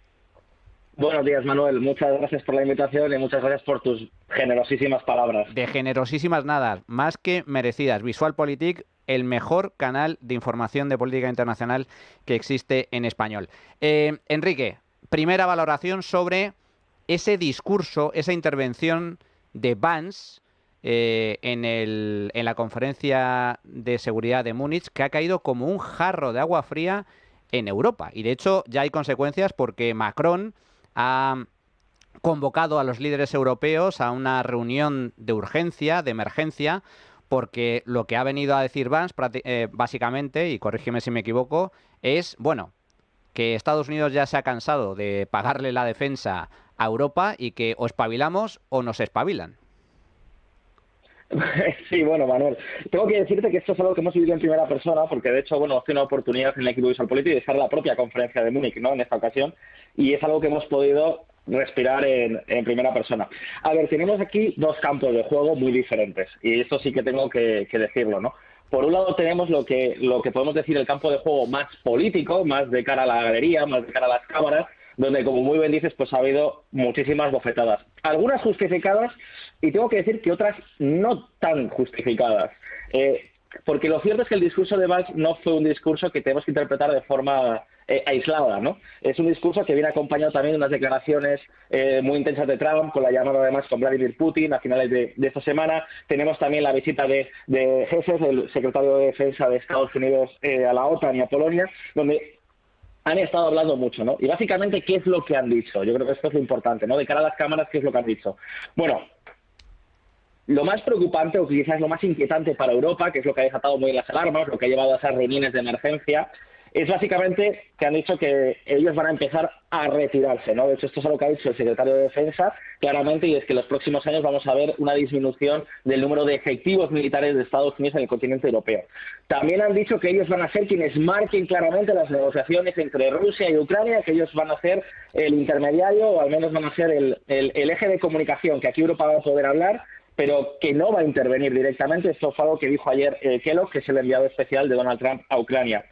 Buenos días, Manuel. Muchas gracias por la invitación y muchas gracias por tus generosísimas palabras. De generosísimas nada, más que merecidas. VisualPolitik, el mejor canal de información de política internacional que existe en español. Enrique, primera valoración sobre ese discurso, esa intervención de Vance en la conferencia de seguridad de Múnich, que ha caído como un jarro de agua fría en Europa. Y de hecho ya hay consecuencias, porque Macron ha convocado a los líderes europeos a una reunión de urgencia, de emergencia, porque lo que ha venido a decir Vance básicamente, y corrígeme si me equivoco, es, bueno, que Estados Unidos ya se ha cansado de pagarle la defensa a Europa y que o espabilamos o nos espabilan. Sí, bueno, Manuel, tengo que decirte que esto es algo que hemos vivido en primera persona, porque de hecho, bueno, he tenido la oportunidad en el equipo de VisualPolitik de estar en la propia conferencia de Múnich, ¿no?, en esta ocasión, y es algo que hemos podido respirar en primera persona. A ver, tenemos aquí dos campos de juego muy diferentes, y esto sí que tengo que decirlo, ¿no? Por un lado tenemos lo que podemos decir el campo de juego más político, más de cara a la galería, más de cara a las cámaras, donde, como muy bien dices, pues ha habido muchísimas bofetadas. Algunas justificadas, y tengo que decir que otras no tan justificadas. Porque lo cierto es que el discurso de Vance no fue un discurso que tenemos que interpretar de forma aislada, ¿no? Es un discurso que viene acompañado también de unas declaraciones muy intensas de Trump, con la llamada además con Vladimir Putin a finales de esta semana. Tenemos también la visita de Hessel, el secretario de Defensa de Estados Unidos, a la OTAN y a Polonia, donde han estado hablando mucho, ¿no? Y básicamente, ¿qué es lo que han dicho? Yo creo que esto es lo importante, ¿no? De cara a las cámaras, ¿qué es lo que han dicho? Bueno, lo más preocupante, o quizás lo más inquietante para Europa, que es lo que ha desatado muy las alarmas, lo que ha llevado a esas reuniones de emergencia, es básicamente que han dicho que ellos van a empezar a retirarse, ¿no? De hecho, esto es algo que ha dicho el secretario de Defensa claramente, y es que en los próximos años vamos a ver una disminución del número de efectivos militares de Estados Unidos en el continente europeo. También han dicho que ellos van a ser quienes marquen claramente las negociaciones entre Rusia y Ucrania, que ellos van a ser el intermediario, o al menos van a ser el eje de comunicación, que aquí Europa va a poder hablar pero que no va a intervenir directamente. Esto fue algo que dijo ayer Kellogg, que es el enviado especial de Donald Trump a Ucrania.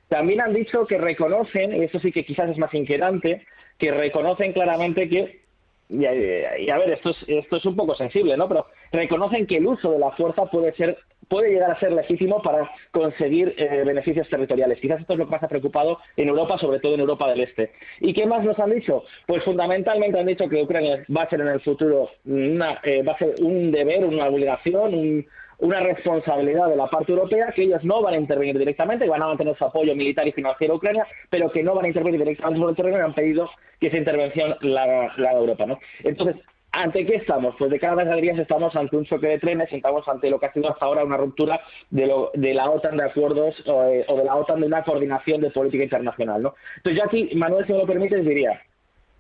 También han dicho que reconocen, y eso sí que quizás es más inquietante, que reconocen claramente que, y a ver, esto es un poco sensible, ¿no? Pero reconocen que el uso de la fuerza puede llegar a ser legítimo para conseguir beneficios territoriales. Quizás esto es lo que más ha preocupado en Europa, sobre todo en Europa del Este. ¿Y qué más nos han dicho? Pues fundamentalmente han dicho que Ucrania va a ser en el futuro va a ser un deber, una obligación, una responsabilidad de la parte europea, que ellos no van a intervenir directamente, que van a mantener su apoyo militar y financiero a Ucrania, pero que no van a intervenir directamente sobre el terreno, y han pedido que esa intervención la haga Europa, ¿no? Entonces, ¿ante qué estamos? Pues de cara a las galerías estamos ante un choque de trenes, estamos ante lo que ha sido hasta ahora una ruptura de la OTAN de acuerdos o de la OTAN de una coordinación de política internacional, ¿no? Entonces yo aquí, Manuel, si me lo permites, diría,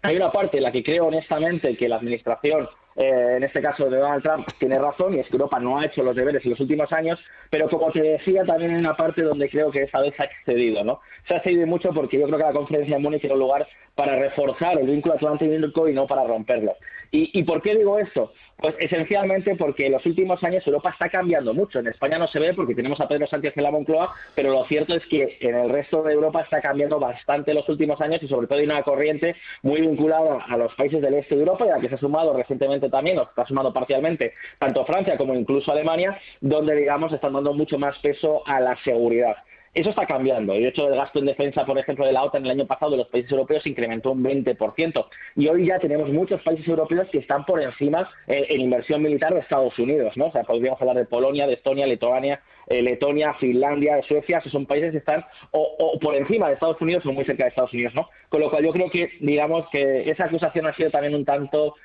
hay una parte en la que creo honestamente que la administración, en este caso de Donald Trump, tiene razón, y es que Europa no ha hecho los deberes en los últimos años, pero como te decía, también hay una parte donde creo que esta vez se ha excedido, ¿no? Se ha excedido mucho porque yo creo que la conferencia de Múnich era un lugar para reforzar el vínculo atlántico y no para romperlo. ¿Y por qué digo esto? Pues esencialmente porque en los últimos años Europa está cambiando mucho. En España no se ve porque tenemos a Pedro Sánchez en la Moncloa, pero lo cierto es que en el resto de Europa está cambiando bastante en los últimos años, y sobre todo hay una corriente muy vinculada a los países del este de Europa, y a la que se ha sumado recientemente también, o está sumando parcialmente, tanto Francia como incluso Alemania, donde, digamos, están dando mucho más peso a la seguridad. Eso está cambiando, y de hecho el gasto en defensa, por ejemplo, de la OTAN el año pasado de los países europeos se incrementó un 20%, y hoy ya tenemos muchos países europeos que están por encima en inversión militar de Estados Unidos, ¿no? O sea, podríamos hablar de Polonia, de Estonia, Letonia, Finlandia, Suecia, que son países que están o por encima de Estados Unidos o muy cerca de Estados Unidos, ¿no? Con lo cual yo creo que, digamos, que esa acusación ha sido también un tanto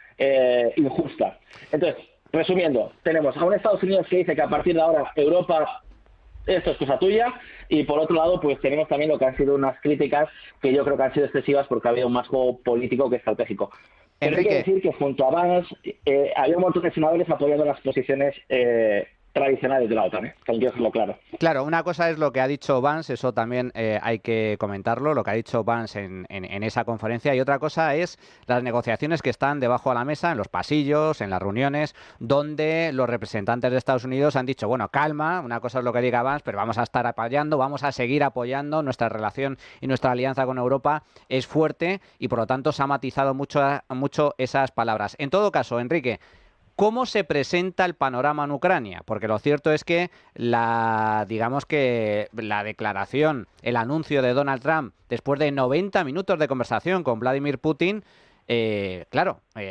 injusta. Entonces, resumiendo, tenemos a un Estados Unidos que dice que a partir de ahora Europa, esto es cosa tuya, y por otro lado pues tenemos también lo que han sido unas críticas que yo creo que han sido excesivas porque ha habido más juego político que estratégico. Pero hay que decir que junto a Vance había un montón de senadores apoyando las posiciones tradicionales de la OTAN, que hay que dejarlo claro. Claro, una cosa es lo que ha dicho Vance, eso también hay que comentarlo, lo que ha dicho Vance en esa conferencia, y otra cosa es las negociaciones que están debajo de la mesa, en los pasillos, en las reuniones, donde los representantes de Estados Unidos han dicho, bueno, calma, una cosa es lo que diga Vance, pero vamos a estar apoyando, vamos a seguir apoyando, nuestra relación y nuestra alianza con Europa es fuerte, y por lo tanto se ha matizado mucho esas palabras. En todo caso, Enrique, ¿cómo se presenta el panorama en Ucrania? Porque lo cierto es que digamos que la declaración, el anuncio de Donald Trump después de 90 minutos de conversación con Vladimir Putin,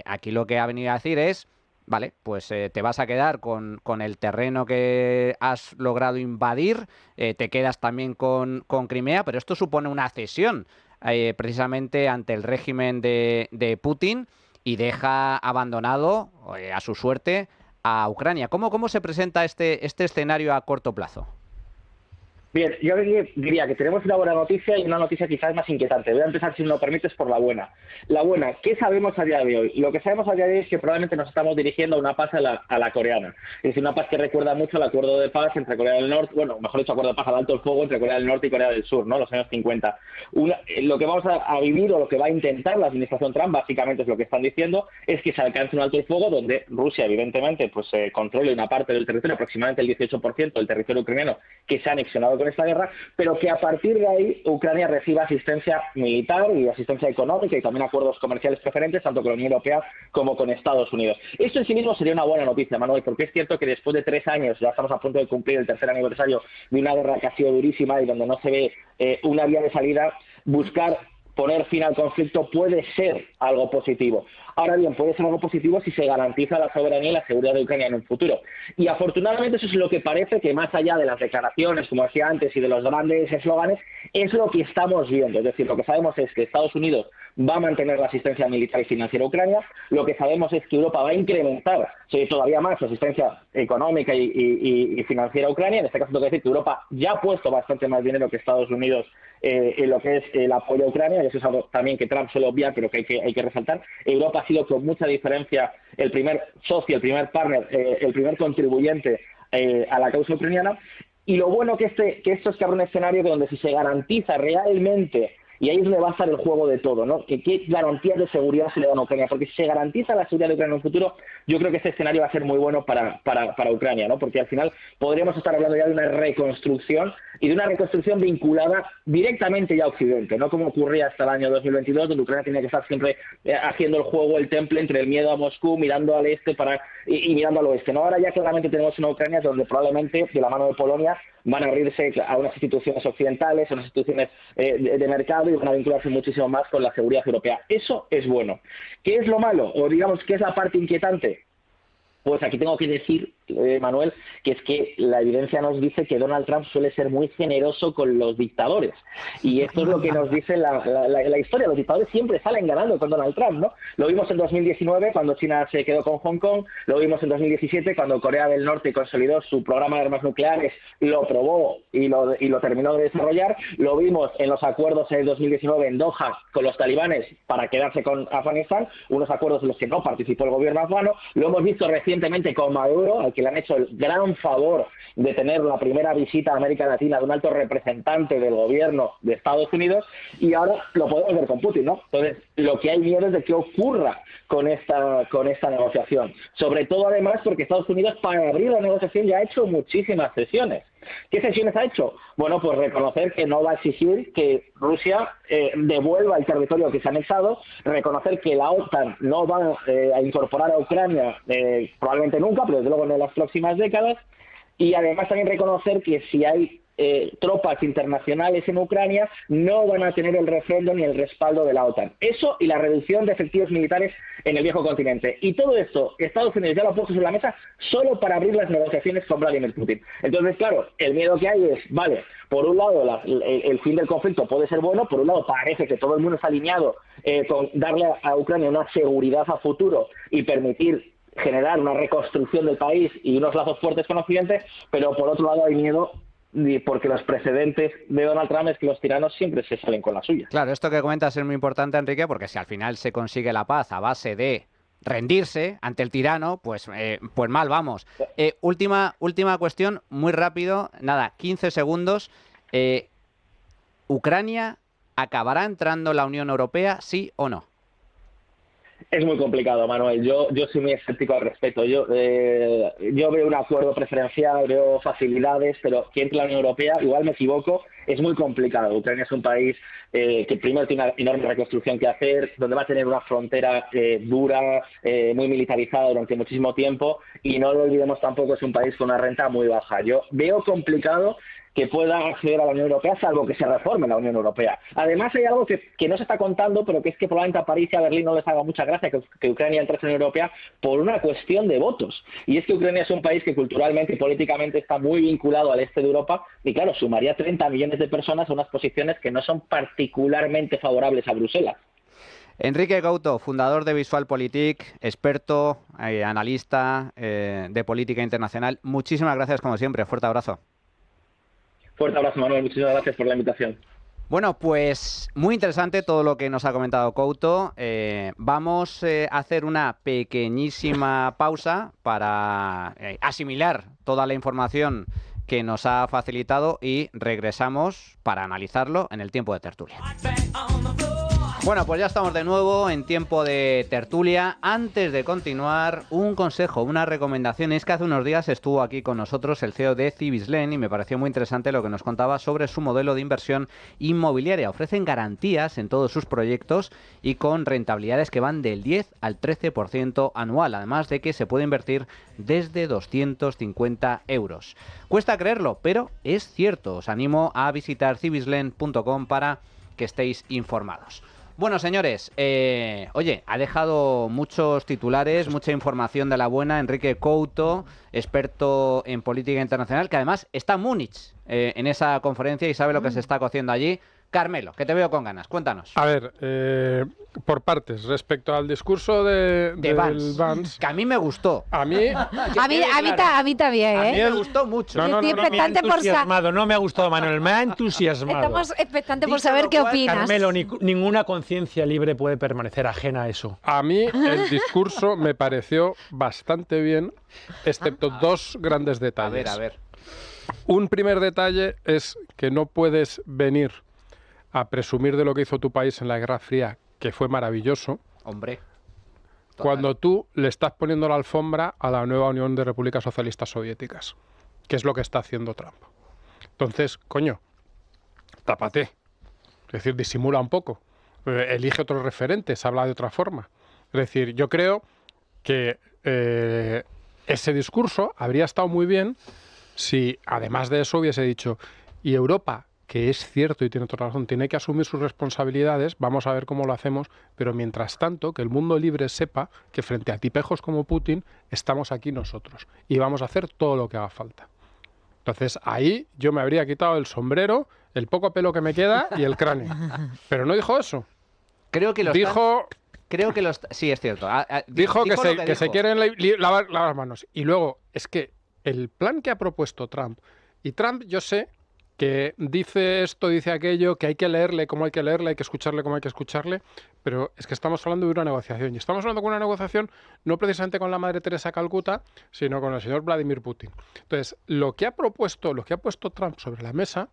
aquí lo que ha venido a decir es, vale, pues te vas a quedar con el terreno que has logrado invadir, te quedas también con Crimea, pero esto supone una cesión precisamente ante el régimen de Putin, y deja abandonado a su suerte a Ucrania. ¿Cómo se presenta este escenario a corto plazo? Bien, yo diría que tenemos una buena noticia y una noticia quizás más inquietante. Voy a empezar, si me lo permites, por la buena. La buena, ¿qué sabemos a día de hoy? Lo que sabemos a día de hoy es que probablemente nos estamos dirigiendo a una paz a la coreana. Es decir, una paz que recuerda mucho al acuerdo de paz entre Corea del Norte, bueno, mejor dicho, acuerdo de paz al alto el fuego entre Corea del Norte y Corea del Sur, ¿no? Los años 50. Lo que vamos a vivir, o lo que va a intentar la administración Trump, básicamente es lo que están diciendo, es que se alcance un alto el fuego donde Rusia, evidentemente, pues controle una parte del territorio, aproximadamente el 18% del territorio ucraniano que se ha anexionado con esta guerra, pero que a partir de ahí Ucrania reciba asistencia militar y asistencia económica y también acuerdos comerciales preferentes tanto con la Unión Europea como con Estados Unidos. Esto en sí mismo sería una buena noticia, Manuel, porque es cierto que después de 3 años, ya estamos a punto de cumplir el 3er aniversario de una guerra que ha sido durísima y donde no se ve una vía de salida, buscar poner fin al conflicto puede ser algo positivo. Ahora bien, puede ser algo positivo si se garantiza la soberanía y la seguridad de Ucrania en un futuro. Y afortunadamente eso es lo que parece que, más allá de las declaraciones, como decía antes, y de los grandes eslóganes, es lo que estamos viendo. Es decir, lo que sabemos es que Estados Unidos va a mantener la asistencia militar y financiera a Ucrania. Lo que sabemos es que Europa va a incrementar todavía más su asistencia económica y financiera a Ucrania. En este caso tengo que decir que Europa ya ha puesto bastante más dinero que Estados Unidos en lo que es el apoyo a Ucrania, y eso es algo también que Trump suele obviar, pero que hay que resaltar. Europa ha sido con mucha diferencia el primer socio, el primer partner, el primer contribuyente a la causa ucraniana. Y lo bueno que esto es que abre un escenario donde si se garantiza realmente Y ahí es donde va a estar el juego de todo, ¿no? ¿Qué garantías de seguridad se le dan a Ucrania? Porque si se garantiza la seguridad de Ucrania en un futuro, yo creo que este escenario va a ser muy bueno para Ucrania, ¿no? Porque al final podríamos estar hablando ya de una reconstrucción y de una reconstrucción vinculada directamente ya a Occidente, no como ocurría hasta el año 2022, donde Ucrania tenía que estar siempre haciendo el juego, el temple entre el miedo a Moscú, mirando al este y mirando al oeste, ¿no? Ahora ya claramente tenemos una Ucrania donde probablemente, de la mano de Polonia, van a abrirse a unas instituciones occidentales, a unas instituciones de mercado y van a vincularse muchísimo más con la seguridad europea. Eso es bueno. ¿Qué es lo malo? O digamos, ¿qué es la parte inquietante? Pues aquí tengo que decir, Manuel, que es que la evidencia nos dice que Donald Trump suele ser muy generoso con los dictadores. Y esto es lo que nos dice la historia. Los dictadores siempre salen ganando con Donald Trump, ¿no? Lo vimos en 2019 cuando China se quedó con Hong Kong, lo vimos en 2017 cuando Corea del Norte consolidó su programa de armas nucleares, lo probó y lo terminó de desarrollar, lo vimos en los acuerdos en 2019 en Doha con los talibanes para quedarse con Afganistán, unos acuerdos en los que no participó el gobierno afgano, lo hemos visto recientemente con Maduro, al que le han hecho el gran favor de tener la primera visita a América Latina de un alto representante del gobierno de Estados Unidos, y ahora lo podemos ver con Putin, ¿no? Entonces, lo que hay miedo es de que ocurra con esta negociación. Sobre todo, además, porque Estados Unidos, para abrir la negociación, ya ha hecho muchísimas sesiones. ¿Qué sesiones ha hecho? Bueno, pues reconocer que no va a exigir que Rusia devuelva el territorio que se ha anexado, reconocer que la OTAN no va a incorporar a Ucrania probablemente nunca, pero desde luego no en las próximas décadas, y además también reconocer que si hay tropas internacionales en Ucrania no van a tener el refrendo ni el respaldo de la OTAN. Eso y la reducción de efectivos militares en el viejo continente. Y todo esto Estados Unidos ya lo ha puesto sobre la mesa solo para abrir las negociaciones con Vladimir Putin. Entonces, claro, el miedo que hay es, vale, por un lado el fin del conflicto puede ser bueno, por un lado parece que todo el mundo está alineado con darle a Ucrania una seguridad a futuro y permitir generar una reconstrucción del país y unos lazos fuertes con Occidente, pero por otro lado hay miedo porque los precedentes de Donald Trump es que los tiranos siempre se salen con la suya. Claro, esto que comentas es muy importante, Enrique, porque si al final se consigue la paz a base de rendirse ante el tirano, pues mal vamos. Última cuestión, muy rápido, nada, 15 segundos. ¿Ucrania acabará entrando en la Unión Europea, sí o no? Es muy complicado, Manuel. Yo soy muy escéptico al respecto. Yo veo un acuerdo preferencial, veo facilidades, pero que entre la Unión Europea, igual me equivoco, es muy complicado. Ucrania es un país que primero tiene una enorme reconstrucción que hacer, donde va a tener una frontera dura, muy militarizada durante muchísimo tiempo, y no lo olvidemos tampoco, es un país con una renta muy baja. Yo veo complicado que pueda acceder a la Unión Europea, salvo que se reforme la Unión Europea. Además, hay algo que no se está contando, pero que es que probablemente a París y a Berlín no les haga mucha gracia que Ucrania entre en la Unión Europea por una cuestión de votos. Y es que Ucrania es un país que culturalmente y políticamente está muy vinculado al este de Europa, y claro, sumaría 30 millones de personas a unas posiciones que no son particularmente favorables a Bruselas. Enrique Couto, fundador de VisualPolitik, experto, analista de política internacional. Muchísimas gracias, como siempre. Fuerte abrazo. Fuerte abrazo, Manuel. Muchísimas gracias por la invitación. Bueno, pues muy interesante todo lo que nos ha comentado Couto. Vamos a hacer una pequeñísima pausa para asimilar toda la información que nos ha facilitado y regresamos para analizarlo en el tiempo de tertulia. Bueno, pues ya estamos de nuevo en tiempo de tertulia. Antes de continuar, un consejo, una recomendación. Es que hace unos días estuvo aquí con nosotros el CEO de Cibislen y me pareció muy interesante lo que nos contaba sobre su modelo de inversión inmobiliaria. Ofrecen garantías en todos sus proyectos y con rentabilidades que van del 10 al 13% anual, además de que se puede invertir desde 250 euros. Cuesta creerlo, pero es cierto. Os animo a visitar cibislen.com para que estéis informados. Bueno, señores, oye, ha dejado muchos titulares, mucha información de la buena Enrique Couto, experto en política internacional, que además está en Múnich en esa conferencia y sabe lo que se está cociendo allí. Carmelo, que te veo con ganas, cuéntanos. A ver, por partes, respecto al discurso de Vance, que a mí me gustó. A mí también, A mí me gustó mucho. No, estoy expectante no me ha gustado, Manuel, me ha entusiasmado. Estamos expectantes por saber qué opinas. Carmelo, ninguna conciencia libre puede permanecer ajena a eso. A mí el discurso me pareció bastante bien, excepto dos grandes detalles. A ver. Un primer detalle es que no puedes venir a presumir de lo que hizo tu país en la Guerra Fría, que fue maravilloso, Hombre. Total. cuando tú le estás poniendo la alfombra a la nueva Unión de Repúblicas Socialistas Soviéticas, que es lo que está haciendo Trump. Entonces, coño, tápate. Es decir, disimula un poco. Elige otros referentes, habla de otra forma. Es decir, yo creo que ese discurso habría estado muy bien si, además de eso, hubiese dicho, y Europa, que es cierto y tiene toda razón, tiene que asumir sus responsabilidades, vamos a ver cómo lo hacemos, pero mientras tanto, que el mundo libre sepa que frente a tipejos como Putin, estamos aquí nosotros y vamos a hacer todo lo que haga falta. Entonces, ahí yo me habría quitado el sombrero, el poco pelo que me queda y el cráneo. Pero no dijo eso. Creo que sí, es cierto. Dijo que se dijo. quieren lavar las manos. Y luego, es que el plan que ha propuesto Trump, y Trump yo sé que dice esto, dice aquello, que hay que leerle como hay que leerle, hay que escucharle como hay que escucharle, pero es que estamos hablando de una negociación. Y estamos hablando de una negociación no precisamente con la Madre Teresa Calcuta, sino con el señor Vladimir Putin. Entonces, lo que ha puesto Trump sobre la mesa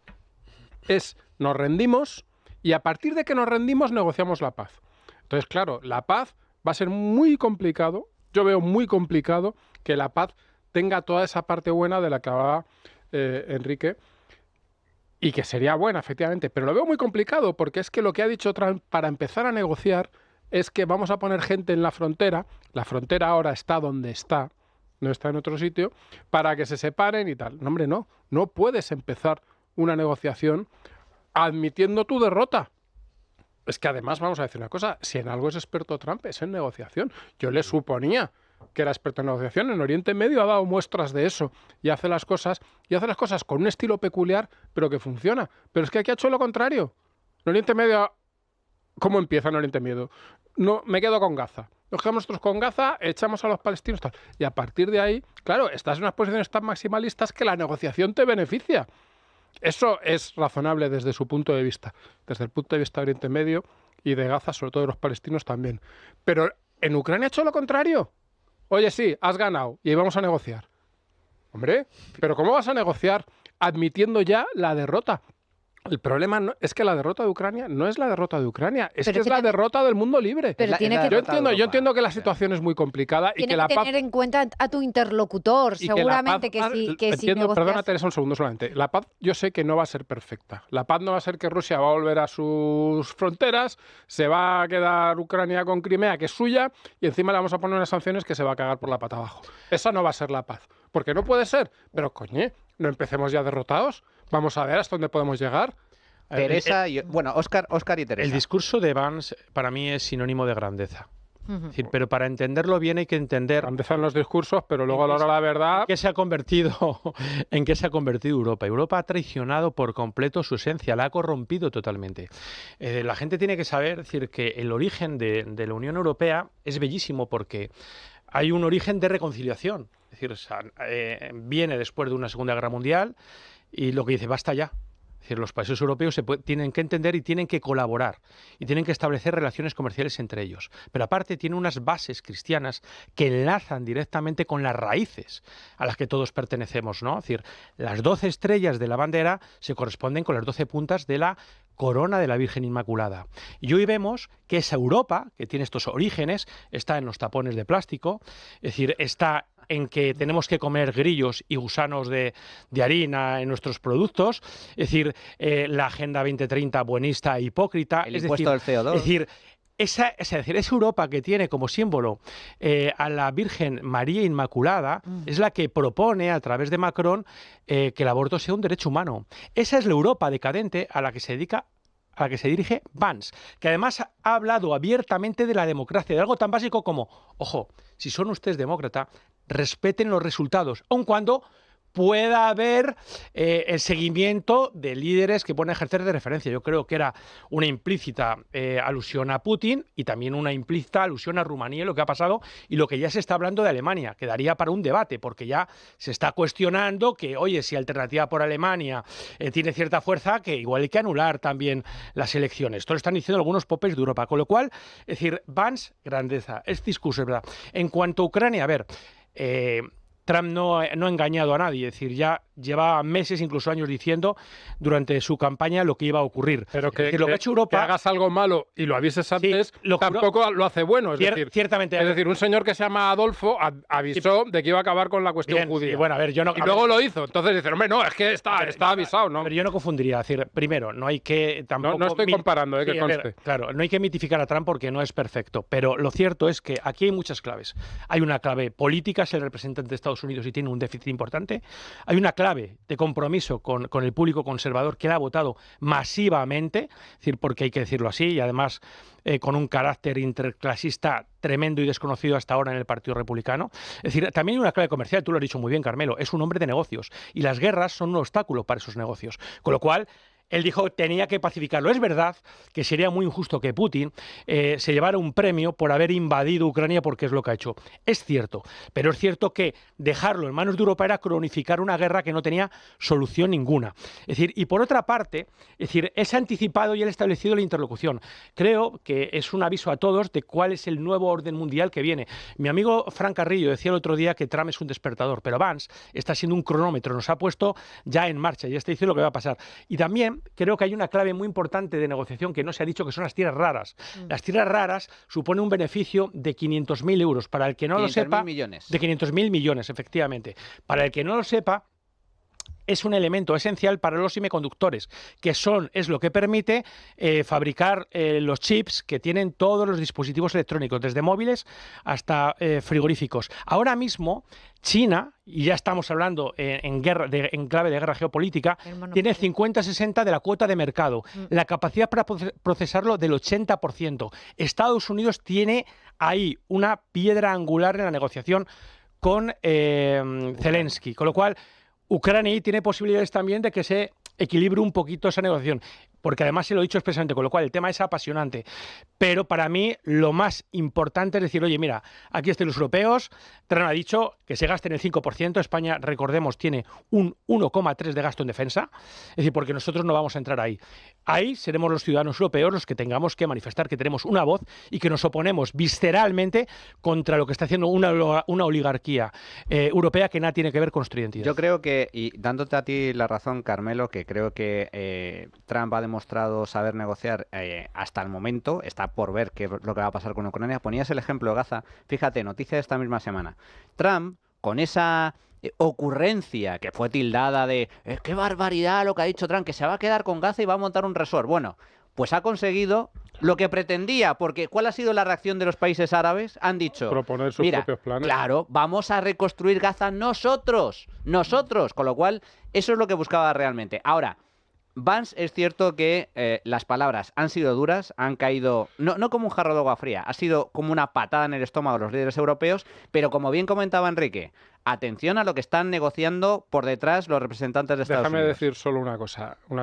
es nos rendimos y a partir de que nos rendimos negociamos la paz. Entonces, claro, la paz va a ser muy complicado. Yo veo muy complicado que la paz tenga toda esa parte buena de la que hablaba Enrique, y que sería buena, efectivamente, pero lo veo muy complicado porque es que lo que ha dicho Trump para empezar a negociar es que vamos a poner gente en la frontera ahora está donde está, no está en otro sitio, para que se separen y tal. No, hombre, no puedes empezar una negociación admitiendo tu derrota. Es que además, vamos a decir una cosa, si en algo es experto Trump es en negociación. Yo le suponía que era experto en negociación. En Oriente Medio ha dado muestras de eso y hace las cosas con un estilo peculiar, pero que funciona. Pero es que aquí ha hecho lo contrario. En Oriente Medio, ¿cómo empieza en Oriente Medio? No, me quedo con Gaza. Nos quedamos nosotros con Gaza, echamos a los palestinos, tal. Y a partir de ahí, claro, estás en unas posiciones tan maximalistas que la negociación te beneficia. Eso es razonable desde su punto de vista, desde el punto de vista de Oriente Medio y de Gaza, sobre todo de los palestinos también. Pero en Ucrania ha hecho lo contrario. Oye, sí, has ganado y vamos a negociar. Hombre, pero ¿cómo vas a negociar admitiendo ya la derrota? El problema es que la derrota de Ucrania no es la derrota de Ucrania, es la derrota del mundo libre. Pero yo entiendo que la situación es muy complicada y que la paz... Tiene que tener en cuenta a tu interlocutor, seguramente que si negocias... Perdona, Teresa, un segundo solamente. La paz yo sé que no va a ser perfecta. La paz no va a ser que Rusia va a volver a sus fronteras, se va a quedar Ucrania con Crimea, que es suya, y encima le vamos a poner unas sanciones que se va a cagar por la pata abajo. Esa no va a ser la paz. Porque no puede ser. Pero, coño, no empecemos ya derrotados. Vamos a ver hasta dónde podemos llegar. Teresa y... Bueno, Óscar y Teresa. El discurso de Vance para mí es sinónimo de grandeza. Es decir, pero para entenderlo bien hay que entender... Grandeza en los discursos, pero luego a la hora de la verdad... ¿En qué se ha convertido Europa? Europa ha traicionado por completo su esencia, la ha corrompido totalmente. La gente tiene que saber, decir, que el origen de la Unión Europea es bellísimo porque hay un origen de reconciliación. Es decir, viene después de una Segunda Guerra Mundial y lo que dice, basta ya. Es decir, los países europeos tienen que entender y tienen que colaborar y tienen que establecer relaciones comerciales entre ellos. Pero aparte tiene unas bases cristianas que enlazan directamente con las raíces a las que todos pertenecemos, ¿no? Es decir, las 12 estrellas de la bandera se corresponden con las 12 puntas de la corona de la Virgen Inmaculada. Y hoy vemos que esa Europa, que tiene estos orígenes, está en los tapones de plástico, es decir, está en que tenemos que comer grillos y gusanos de harina en nuestros productos, es decir, la Agenda 2030 buenista e hipócrita. El impuesto del CO2. Es decir, esa Europa que tiene como símbolo a la Virgen María Inmaculada es la que propone a través de Macron que el aborto sea un derecho humano. Esa es la Europa decadente a la que se dirige Vance, que además ha hablado abiertamente de la democracia, de algo tan básico como, ojo, si son ustedes demócrata, respeten los resultados, aun cuando pueda haber el seguimiento de líderes que pueden ejercer de referencia. Yo creo que era una implícita alusión a Putin y también una implícita alusión a Rumanía y lo que ha pasado y lo que ya se está hablando de Alemania, que daría para un debate, porque ya se está cuestionando que, oye, si Alternativa por Alemania tiene cierta fuerza, que igual hay que anular también las elecciones. Esto lo están diciendo algunos popes de Europa, con lo cual, es decir, Vance, grandeza, este discurso es verdad. En cuanto a Ucrania, a ver... Trump no ha engañado a nadie, es decir, ya lleva meses, incluso años diciendo durante su campaña lo que iba a ocurrir. Pero que, es decir, lo que ha hecho Europa, que hagas algo malo y lo avises antes, tampoco lo hace bueno. Es decir, ciertamente. Es decir, un señor que se llama Adolfo avisó de que iba a acabar con la cuestión judía. Bueno, a ver, yo no, y luego lo hizo. Entonces dicen, hombre, no, es que está avisado, ¿no? Pero yo no confundiría. Es decir, primero, no hay que tampoco... No estoy comparando, que conste. Claro, no hay que mitificar a Trump porque no es perfecto. Pero lo cierto es que aquí hay muchas claves. Hay una clave política, es el representante de Estados Unidos y tiene un déficit importante. Hay una clave de compromiso con el público conservador que le ha votado masivamente, es decir, porque hay que decirlo así, y además con un carácter interclasista tremendo y desconocido hasta ahora en el Partido Republicano. Es decir, también hay una clave comercial, tú lo has dicho muy bien, Carmelo, es un hombre de negocios y las guerras son un obstáculo para esos negocios. Con lo cual, él dijo tenía que pacificarlo. Es verdad que sería muy injusto que Putin se llevara un premio por haber invadido Ucrania porque es lo que ha hecho. Es cierto, pero es cierto que dejarlo en manos de Europa era cronificar una guerra que no tenía solución ninguna. Es decir, y por otra parte, es decir, es anticipado y él ha establecido la interlocución. Creo que es un aviso a todos de cuál es el nuevo orden mundial que viene. Mi amigo Frank Carrillo decía el otro día que Trump es un despertador, pero Vance está siendo un cronómetro, nos ha puesto ya en marcha, ya está diciendo lo que va a pasar. Y también creo que hay una clave muy importante de negociación que no se ha dicho, que son las tierras raras. Las tierras raras suponen un beneficio de 500.000 euros. Para el que no lo sepa... millones. De 500.000 millones, efectivamente. Para el que no lo sepa, es un elemento esencial para los semiconductores, que es lo que permite fabricar los chips que tienen todos los dispositivos electrónicos, desde móviles hasta frigoríficos. Ahora mismo, China, y ya estamos hablando en clave de guerra geopolítica, tiene 50-60 de la cuota de mercado, la capacidad para procesarlo del 80%. Estados Unidos tiene ahí una piedra angular en la negociación con Zelensky, con lo cual Ucrania tiene posibilidades también de que se equilibre un poquito esa negociación, porque además se lo he dicho expresamente, con lo cual el tema es apasionante. Pero para mí lo más importante es decir, oye, mira, aquí están los europeos, Trump ha dicho que se gasten el 5%, España, recordemos, tiene un 1,3% de gasto en defensa, es decir, porque nosotros no vamos a entrar ahí. Ahí seremos los ciudadanos europeos los que tengamos que manifestar que tenemos una voz y que nos oponemos visceralmente contra lo que está haciendo una oligarquía europea que nada tiene que ver con nuestra identidad. Yo creo que, y dándote a ti la razón, Carmelo, que creo que Trump ha demostrado saber negociar hasta el momento, está por ver qué es lo que va a pasar con Ucrania. Ponías el ejemplo de Gaza, fíjate, noticia de esta misma semana. Trump, con esa ocurrencia que fue tildada de qué barbaridad lo que ha dicho Trump, que se va a quedar con Gaza y va a montar un resort. Bueno, pues ha conseguido lo que pretendía, porque ¿cuál ha sido la reacción de los países árabes? Han dicho, proponer sus propios planes. Claro, vamos a reconstruir Gaza nosotros, con lo cual eso es lo que buscaba realmente. Ahora, Vance, es cierto que las palabras han sido duras, han caído, no como un jarro de agua fría, ha sido como una patada en el estómago de los líderes europeos, pero como bien comentaba Enrique, atención a lo que están negociando por detrás los representantes de Estados Unidos. Déjame decir solo una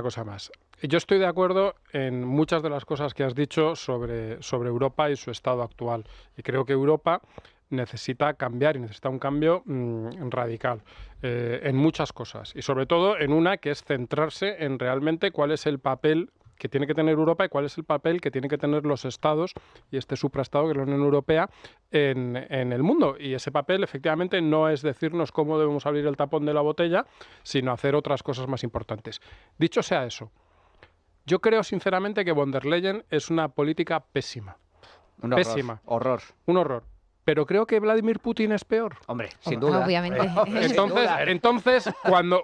cosa más. Yo estoy de acuerdo en muchas de las cosas que has dicho sobre Europa y su estado actual. Y creo que Europa necesita cambiar y necesita un cambio radical en muchas cosas. Y sobre todo en una que es centrarse en realmente cuál es el papel que tiene que tener Europa y cuál es el papel que tienen que tener los estados y este supraestado que es la Unión Europea en el mundo. Y ese papel efectivamente no es decirnos cómo debemos abrir el tapón de la botella, sino hacer otras cosas más importantes. Dicho sea eso, yo creo sinceramente que von der Leyen es una política pésima. Un horror, pésima. Horror. Un horror. Pero creo que Vladimir Putin es peor. Hombre, sin duda. Obviamente. Entonces, cuando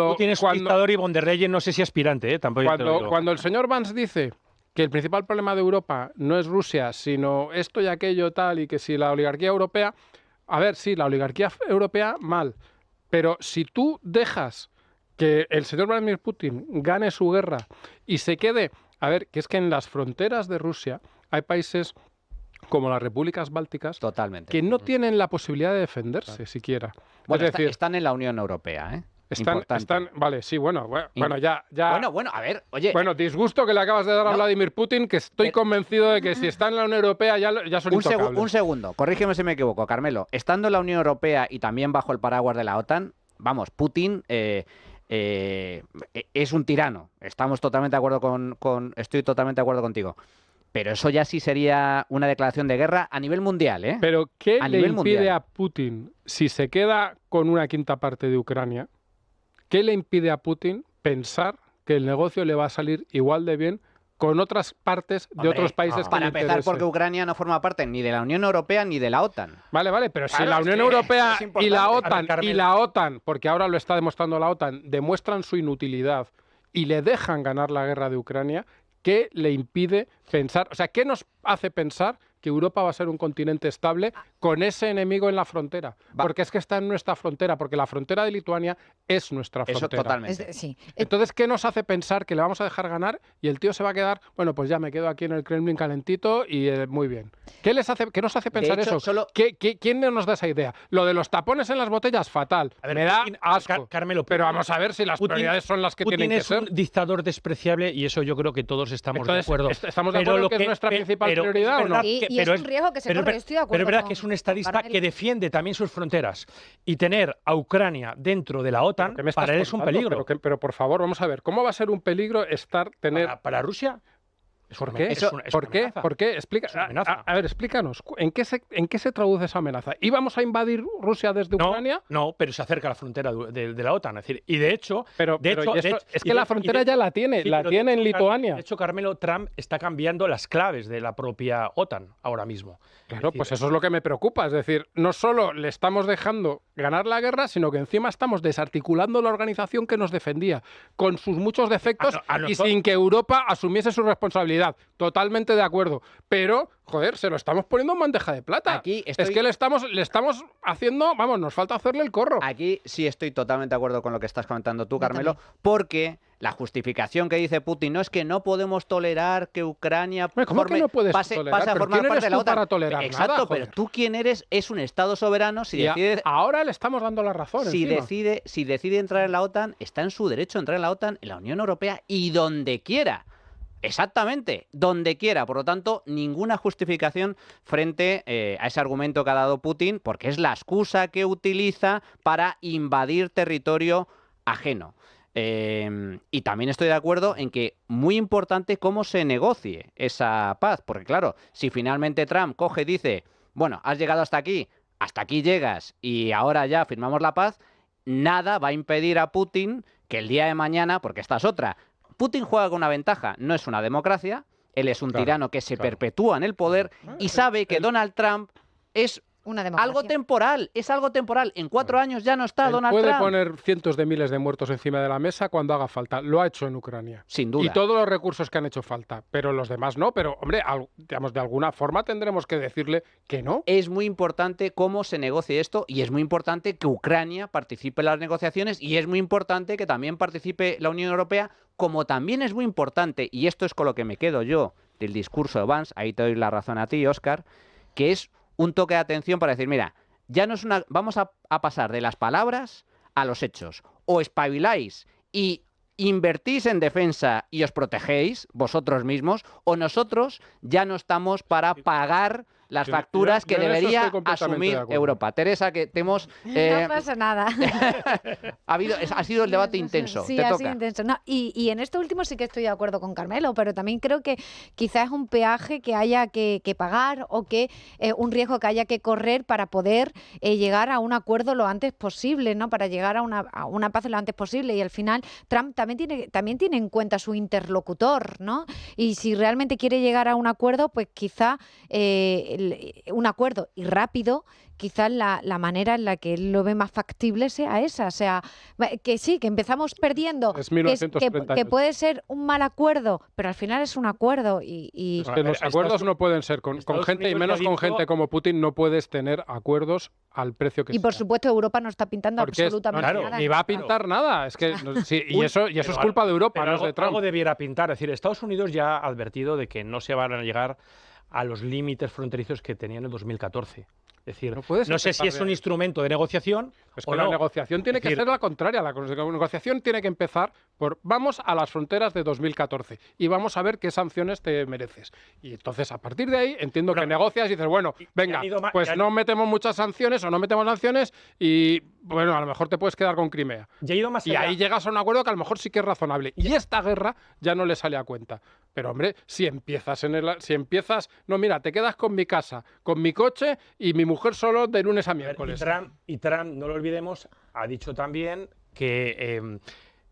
Putin es conquistador y von der Leyen no sé si aspirante, tampoco. Cuando el señor Vance dice que el principal problema de Europa no es Rusia, sino esto y aquello tal, y que si la oligarquía europea... A ver, sí, la oligarquía europea, mal. Pero si tú dejas que el señor Vladimir Putin gane su guerra y se quede... A ver, que es que en las fronteras de Rusia hay países como las repúblicas bálticas, que no tienen la posibilidad de defenderse siquiera. Bueno, es decir, están en la Unión Europea, ¿eh? Vale, sí, bueno, ya... Bueno, a ver, oye... Bueno, disgusto que le acabas de dar a Vladimir Putin, que estoy convencido de que si está en la Unión Europea ya son intocables. Un segundo, corrígeme si me equivoco, Carmelo. Estando en la Unión Europea y también bajo el paraguas de la OTAN, vamos, Putin... es un tirano. Estoy totalmente de acuerdo contigo. Pero eso ya sí sería una declaración de guerra a nivel mundial, ¿eh? Pero ¿qué A le nivel impide mundial. a Putin, si se queda con una quinta parte de Ucrania, qué le impide a Putin pensar que el negocio le va a salir igual de bien con otras partes de Hombre, otros países que para le empezar, interese? porque Ucrania no forma parte ni de la Unión Europea ni de la OTAN. Vale, pero si Claro, la es Unión que Europea es y importante. la A ver, OTAN, Carmen. porque ahora lo está demostrando la OTAN, demuestran su inutilidad y le dejan ganar la guerra de Ucrania, ¿qué le impide pensar? O sea, ¿qué nos hace pensar que Europa va a ser un continente estable con ese enemigo en la frontera? Porque es que está en nuestra frontera, porque la frontera de Lituania es nuestra Eso frontera. totalmente. Sí. Entonces, ¿qué nos hace pensar que le vamos a dejar ganar y el tío se va a quedar, bueno, pues ya me quedo aquí en el Kremlin calentito y muy bien? ¿Qué nos hace pensar hecho, eso? ¿Quién nos da esa idea? Lo de los tapones en las botellas, fatal. A ver, me da Putin- asco. Carmelo, pero Putin- vamos a ver si las Putin- prioridades son las que Putin tienen que es ser. un dictador despreciable y eso yo creo que todos estamos Entonces, de acuerdo. ¿estamos de acuerdo que es nuestra principal prioridad o no? Y es un riesgo que se corre, yo estoy de acuerdo Pero es verdad con- que es un estadista Carmelo. que defiende también sus fronteras y tener a Ucrania dentro de la OTAN ¿Qué me estás para él es un contando? peligro. Pero por favor, vamos a ver, ¿cómo va a ser un peligro tener... Para Rusia. Es ¿Por una- qué? es una- es ¿Por una qué? amenaza. ¿Por qué? Explica. Es una amenaza. A ver, explícanos. ¿En qué se traduce esa amenaza? ¿Íbamos a invadir Rusia desde Ucrania? No, pero se acerca a la frontera de la OTAN. Es decir, y de hecho, Es que la frontera ya la tiene, la tiene en Lituania. De hecho, Carmelo, Trump está cambiando las claves de la propia OTAN ahora mismo. Claro, Es decir, pues eso es lo que me preocupa. Es decir, no solo le estamos dejando ganar la guerra, sino que encima estamos desarticulando la organización que nos defendía, con sus muchos defectos A y nosotros- sin que Europa asumiese su responsabilidad. Totalmente de acuerdo. Pero, joder, se lo estamos poniendo en bandeja de plata. Aquí Es que le estamos haciendo, vamos, nos falta hacerle el corro. Aquí sí estoy totalmente de acuerdo con lo que estás comentando tú, Yo Carmelo, también. porque la justificación que dice Putin no es que no podemos tolerar que Ucrania ¿Cómo que no puedes pase tolerar? a ¿Pero formar quién parte eres de la tú OTAN. para tolerar Exacto, nada, pero joder? tú quién eres es un Estado soberano si Y decide ahora le estamos dando la razón. si encima. decide entrar en la OTAN, está en su derecho a entrar en la OTAN, en la Unión Europea y donde quiera. Exactamente, donde quiera. Por lo tanto, ninguna justificación frente a ese argumento que ha dado Putin, porque es la excusa que utiliza para invadir territorio ajeno. Y también estoy de acuerdo en que muy importante cómo se negocie esa paz, porque claro, si finalmente Trump coge y dice, bueno, has llegado hasta aquí llegas y ahora ya firmamos la paz, nada va a impedir a Putin que el día de mañana, porque esta es otra, Putin juega con una ventaja, no es una democracia, él es un Claro, tirano que se claro. perpetúa en el poder y sabe que Donald Trump es Una democracia. algo temporal, es algo temporal. En 4 años ya no está Él Donald puede Trump. poner cientos de miles de muertos encima de la mesa cuando haga falta. Lo ha hecho en Ucrania. Sin duda. Y todos los recursos que han hecho falta. Pero los demás no. Pero, hombre, digamos, de alguna forma tendremos que decirle que no. Es muy importante cómo se negocie esto y es muy importante que Ucrania participe en las negociaciones y es muy importante que también participe la Unión Europea, como también es muy importante, y esto es con lo que me quedo yo del discurso de Vance, ahí te doy la razón a ti, Óscar, que es un toque de atención para decir, mira, ya no es una, vamos a pasar de las palabras a los hechos. O espabiláis y invertís en defensa y os protegéis vosotros mismos, o nosotros ya no estamos para pagar las facturas que yo en eso debería estoy completamente asumir de acuerdo. Europa. Teresa, que te hemos... No pasa nada. ha sido el debate intenso. Sí, te ha toca. sido intenso. No, y en esto último sí que estoy de acuerdo con Carmelo, pero también creo que quizás es un peaje que haya que pagar o que un riesgo que haya que correr para poder llegar a un acuerdo lo antes posible, ¿no? Para llegar a una paz lo antes posible. Y al final Trump también tiene en cuenta su interlocutor, ¿no? Y si realmente quiere llegar a un acuerdo, pues quizá un acuerdo y rápido, quizás la manera en la que él lo ve más factible sea esa. O sea, que sí, que empezamos perdiendo, Es que 1938. puede ser un mal acuerdo, pero al final es un acuerdo. Y Es que los acuerdos no pueden ser con Estados gente, y Unidos menos ya ha con dicho- gente como Putin, no puedes tener acuerdos al precio que por sea. supuesto Europa no está pintando Porque absolutamente claro, nada. Ni va a pintar nada. Es que, sí, y Uy, eso es pero culpa de Europa, pero no es de Trump. algo debiera pintar. Es decir, Estados Unidos ya ha advertido de que no se van a llegar a los límites fronterizos que tenían en 2014. Es decir, No puedes no sé si empezar es de un ahí. instrumento de negociación Es o que la no. negociación tiene Es que decir, ser la contraria. La negociación tiene que empezar por vamos a las fronteras de 2014 y vamos a ver qué sanciones te mereces. Y entonces, a partir de ahí, entiendo que negocias y dices, bueno, venga, han ido pues no metemos muchas sanciones o no metemos sanciones y bueno, a lo mejor te puedes quedar con Crimea. Ya he ido más Y allá. ahí llegas a un acuerdo que a lo mejor sí que es razonable. Y esta guerra ya no le sale a cuenta. Pero, hombre, si empiezas, no, mira, te quedas con mi casa, con mi coche y mi mujer solo de lunes a miércoles. Y Trump, no lo olvidemos, ha dicho también que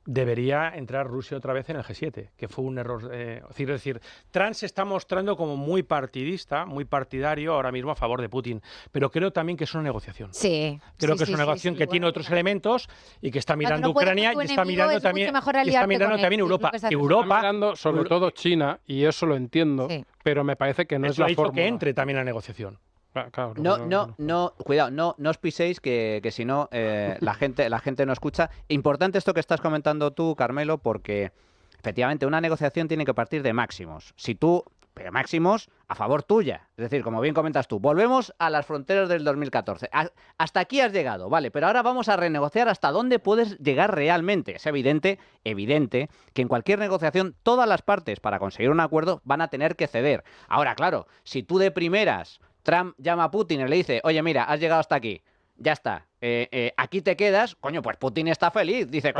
debería entrar Rusia otra vez en el G7, que fue un error. Es decir, Trump se está mostrando como muy partidista, muy partidario ahora mismo a favor de Putin, pero creo también que es una negociación. Sí. Creo que es una negociación que tiene otros elementos y que está mirando Ucrania y está mirando también, Europa. Está mirando sobre todo China, y eso lo entiendo, pero me parece que no es la fórmula. que entre también a la negociación. Claro, Cuidado, no os piséis que si no la gente no escucha. Importante esto que estás comentando tú, Carmelo, porque efectivamente una negociación tiene que partir de máximos. Pero máximos a favor tuya. Es decir, como bien comentas tú, volvemos a las fronteras del 2014. Hasta aquí has llegado, vale, pero ahora vamos a renegociar hasta dónde puedes llegar realmente. Es evidente que en cualquier negociación todas las partes para conseguir un acuerdo van a tener que ceder. Ahora, claro, si tú de primeras Trump llama a Putin y le dice, oye, mira, has llegado hasta aquí, ya está, aquí te quedas, coño, pues Putin está feliz, dice.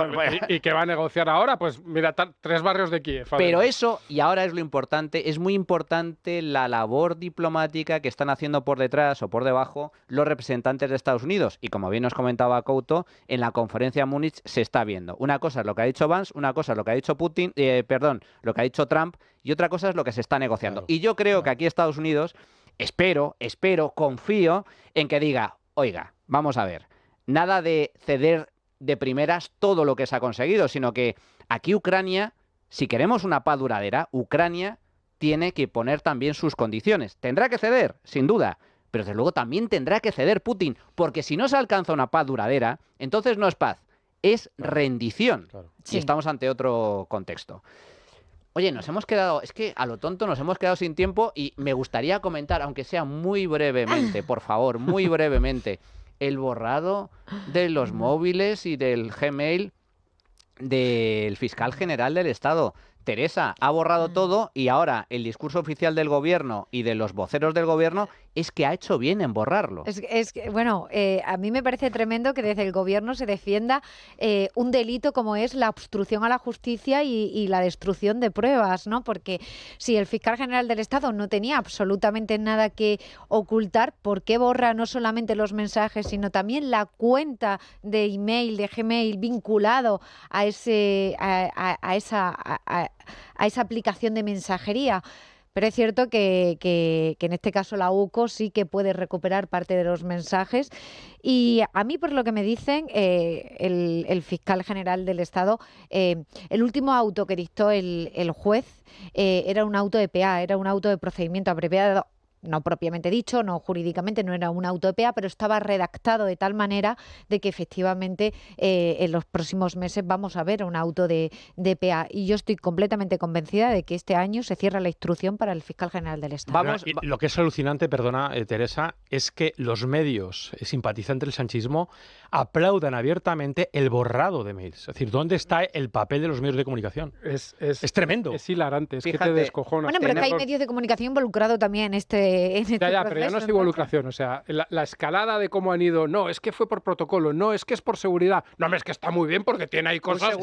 ¿Y qué va a negociar ahora? Pues mira, 3 barrios de Kiev. Pero eso, y ahora es lo importante, es muy importante la labor diplomática que están haciendo por detrás o por debajo los representantes de Estados Unidos. Y como bien nos comentaba Couto, en la conferencia de Múnich se está viendo. Una cosa es lo que ha dicho Vance, una cosa es lo que ha dicho lo que ha dicho Trump, y otra cosa es lo que se está negociando. Claro. Y yo creo que aquí Estados Unidos, espero, confío en que diga, oiga, vamos a ver, nada de ceder de primeras todo lo que se ha conseguido, sino que aquí Ucrania, si queremos una paz duradera, Ucrania tiene que poner también sus condiciones. Tendrá que ceder, sin duda, pero desde luego también tendrá que ceder Putin, porque si no se alcanza una paz duradera, entonces no es paz, es rendición. Claro. Sí. Y estamos ante otro contexto. Oye, es que a lo tonto nos hemos quedado sin tiempo y me gustaría comentar, aunque sea muy brevemente, por favor, muy brevemente, el borrado de los móviles y del Gmail del fiscal general del Estado. Teresa ha borrado todo y ahora el discurso oficial del gobierno y de los voceros del gobierno es que ha hecho bien en borrarlo. A mí me parece tremendo que desde el gobierno se defienda un delito como es la obstrucción a la justicia y la destrucción de pruebas, ¿no? Porque si el fiscal general del Estado no tenía absolutamente nada que ocultar, ¿por qué borra no solamente los mensajes, sino también la cuenta de email, de Gmail vinculado a esa aplicación de mensajería? Pero es cierto que en este caso la UCO sí que puede recuperar parte de los mensajes. Y a mí, por lo que me dicen, el fiscal general del Estado, el último auto que dictó el juez era un auto de PA, era un auto de procedimiento abreviado. No propiamente dicho, no jurídicamente, no era un auto de PA, pero estaba redactado de tal manera de que efectivamente en los próximos meses vamos a ver un auto de PA. Y yo estoy completamente convencida de que este año se cierra la instrucción para el fiscal general del Estado. Lo que es alucinante, perdona, Teresa, es que los medios simpatizantes del sanchismo aplaudan abiertamente el borrado de mails. Es decir, ¿dónde está el papel de los medios de comunicación? Es tremendo. Es hilarante, es que te descojonas. Bueno, pero que hay medios de comunicación involucrados también en este proceso, pero ya no es involucración, o sea, la escalada de cómo han ido, no, es que fue por protocolo, no, es que es por seguridad, no, es que está muy bien porque tiene ahí cosas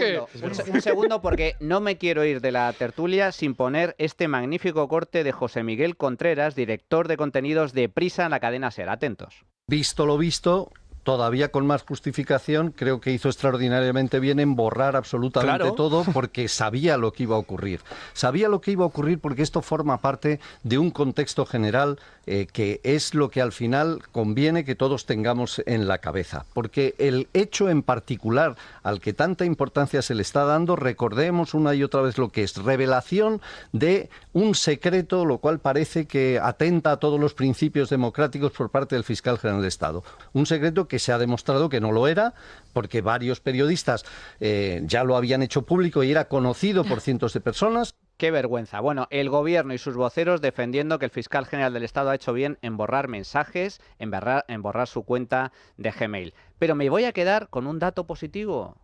Un segundo, porque no me quiero ir de la tertulia sin poner este magnífico corte de José Miguel Contreras, director de contenidos de Prisa en la cadena SER. Atentos. Visto lo visto, todavía con más justificación, creo que hizo extraordinariamente bien en borrar absolutamente todo porque sabía lo que iba a ocurrir. Sabía lo que iba a ocurrir porque esto forma parte de un contexto general que es lo que al final conviene que todos tengamos en la cabeza. Porque el hecho en particular al que tanta importancia se le está dando, recordemos una y otra vez lo que es revelación de un secreto, lo cual parece que atenta a todos los principios democráticos por parte del fiscal general del Estado. Un secreto que se ha demostrado que no lo era, porque varios periodistas ya lo habían hecho público y era conocido por cientos de personas. ¡Qué vergüenza! Bueno, el gobierno y sus voceros defendiendo que el fiscal general del Estado ha hecho bien en borrar mensajes, en borrar su cuenta de Gmail. Pero me voy a quedar con un dato positivo.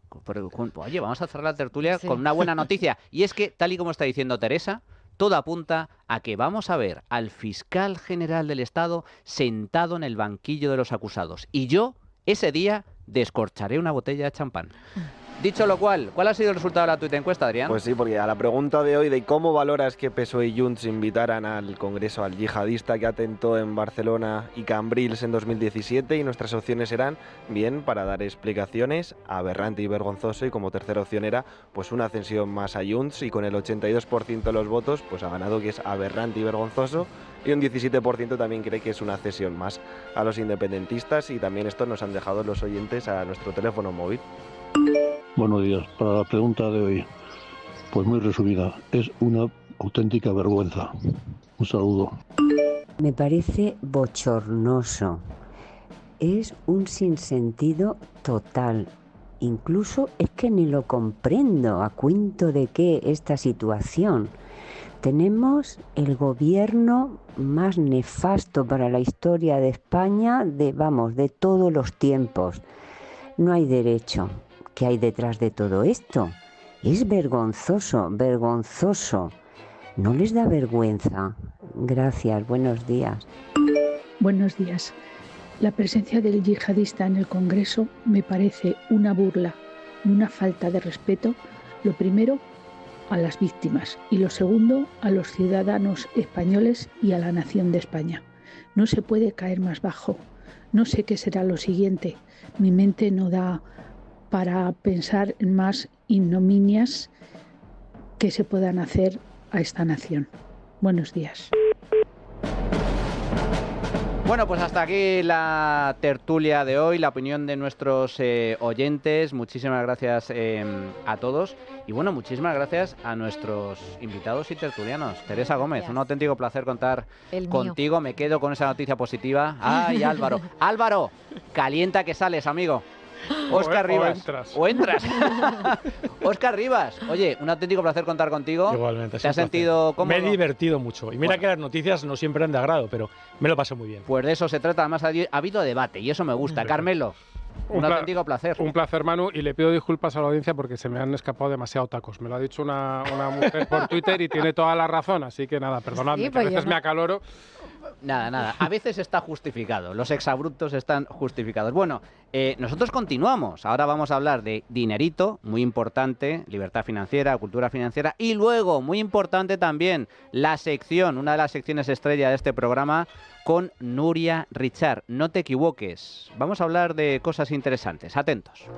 Oye, vamos a cerrar la tertulia con una buena noticia. Y es que, tal y como está diciendo Teresa, todo apunta a que vamos a ver al fiscal general del Estado sentado en el banquillo de los acusados. Y yo, ese día, descorcharé una botella de champán. Dicho lo cual, ¿cuál ha sido el resultado de la tuita encuesta, Adrián? Pues sí, porque a la pregunta de hoy de cómo valoras que PSOE y Junts invitaran al Congreso al yihadista que atentó en Barcelona y Cambrils en 2017, y nuestras opciones eran, bien, para dar explicaciones, aberrante y vergonzoso, y como tercera opción era, pues una ascensión más a Junts, y con el 82% de los votos, pues ha ganado que es aberrante y vergonzoso, y un 17% también cree que es una cesión más a los independentistas, y también esto nos han dejado los oyentes a nuestro teléfono móvil. Buenos días. Para la pregunta de hoy, pues muy resumida, es una auténtica vergüenza. Un saludo. Me parece bochornoso. Es un sinsentido total. Incluso es que ni lo comprendo a cuento de qué esta situación. Tenemos el gobierno más nefasto para la historia de España de todos los tiempos. No hay derecho. ¿Qué hay detrás de todo esto? Es vergonzoso, vergonzoso. ¿No les da vergüenza? Gracias, buenos días. Buenos días. La presencia del yihadista en el Congreso me parece una burla y una falta de respeto, lo primero, a las víctimas y lo segundo, a los ciudadanos españoles y a la nación de España. No se puede caer más bajo. No sé qué será lo siguiente. Mi mente no da para pensar en más ignominias que se puedan hacer a esta nación. Buenos días. Bueno, pues hasta aquí la tertulia de hoy, la opinión de nuestros oyentes. Muchísimas gracias a todos. Y bueno, muchísimas gracias a nuestros invitados y tertulianos. Teresa Gómez, un auténtico placer contar contigo. Me quedo con esa noticia positiva. ¡Ay, Álvaro! ¡Álvaro! Calienta que sales, amigo. Óscar Rivas. O entras. Óscar Rivas. Oye, un auténtico placer contar contigo. Igualmente. ¿Te has sentido cómodo? Me he divertido mucho. Y mira que las noticias no siempre han de agrado, pero me lo paso muy bien. Pues de eso se trata. Además, ha habido debate y eso me gusta. Carmelo. Un auténtico placer. Un placer, Manu, y le pido disculpas a la audiencia porque se me han escapado demasiado tacos. Me lo ha dicho una mujer por Twitter y tiene toda la razón, así que nada, perdonadme, que a veces me acaloro. Nada. A veces está justificado. Los exabruptos están justificados. Bueno, nosotros continuamos. Ahora vamos a hablar de dinerito, muy importante, libertad financiera, cultura financiera, y luego, muy importante también, la sección, una de las secciones estrella de este programa, con Nuria Richard. No te equivoques. Vamos a hablar de cosas interesantes. Atentos.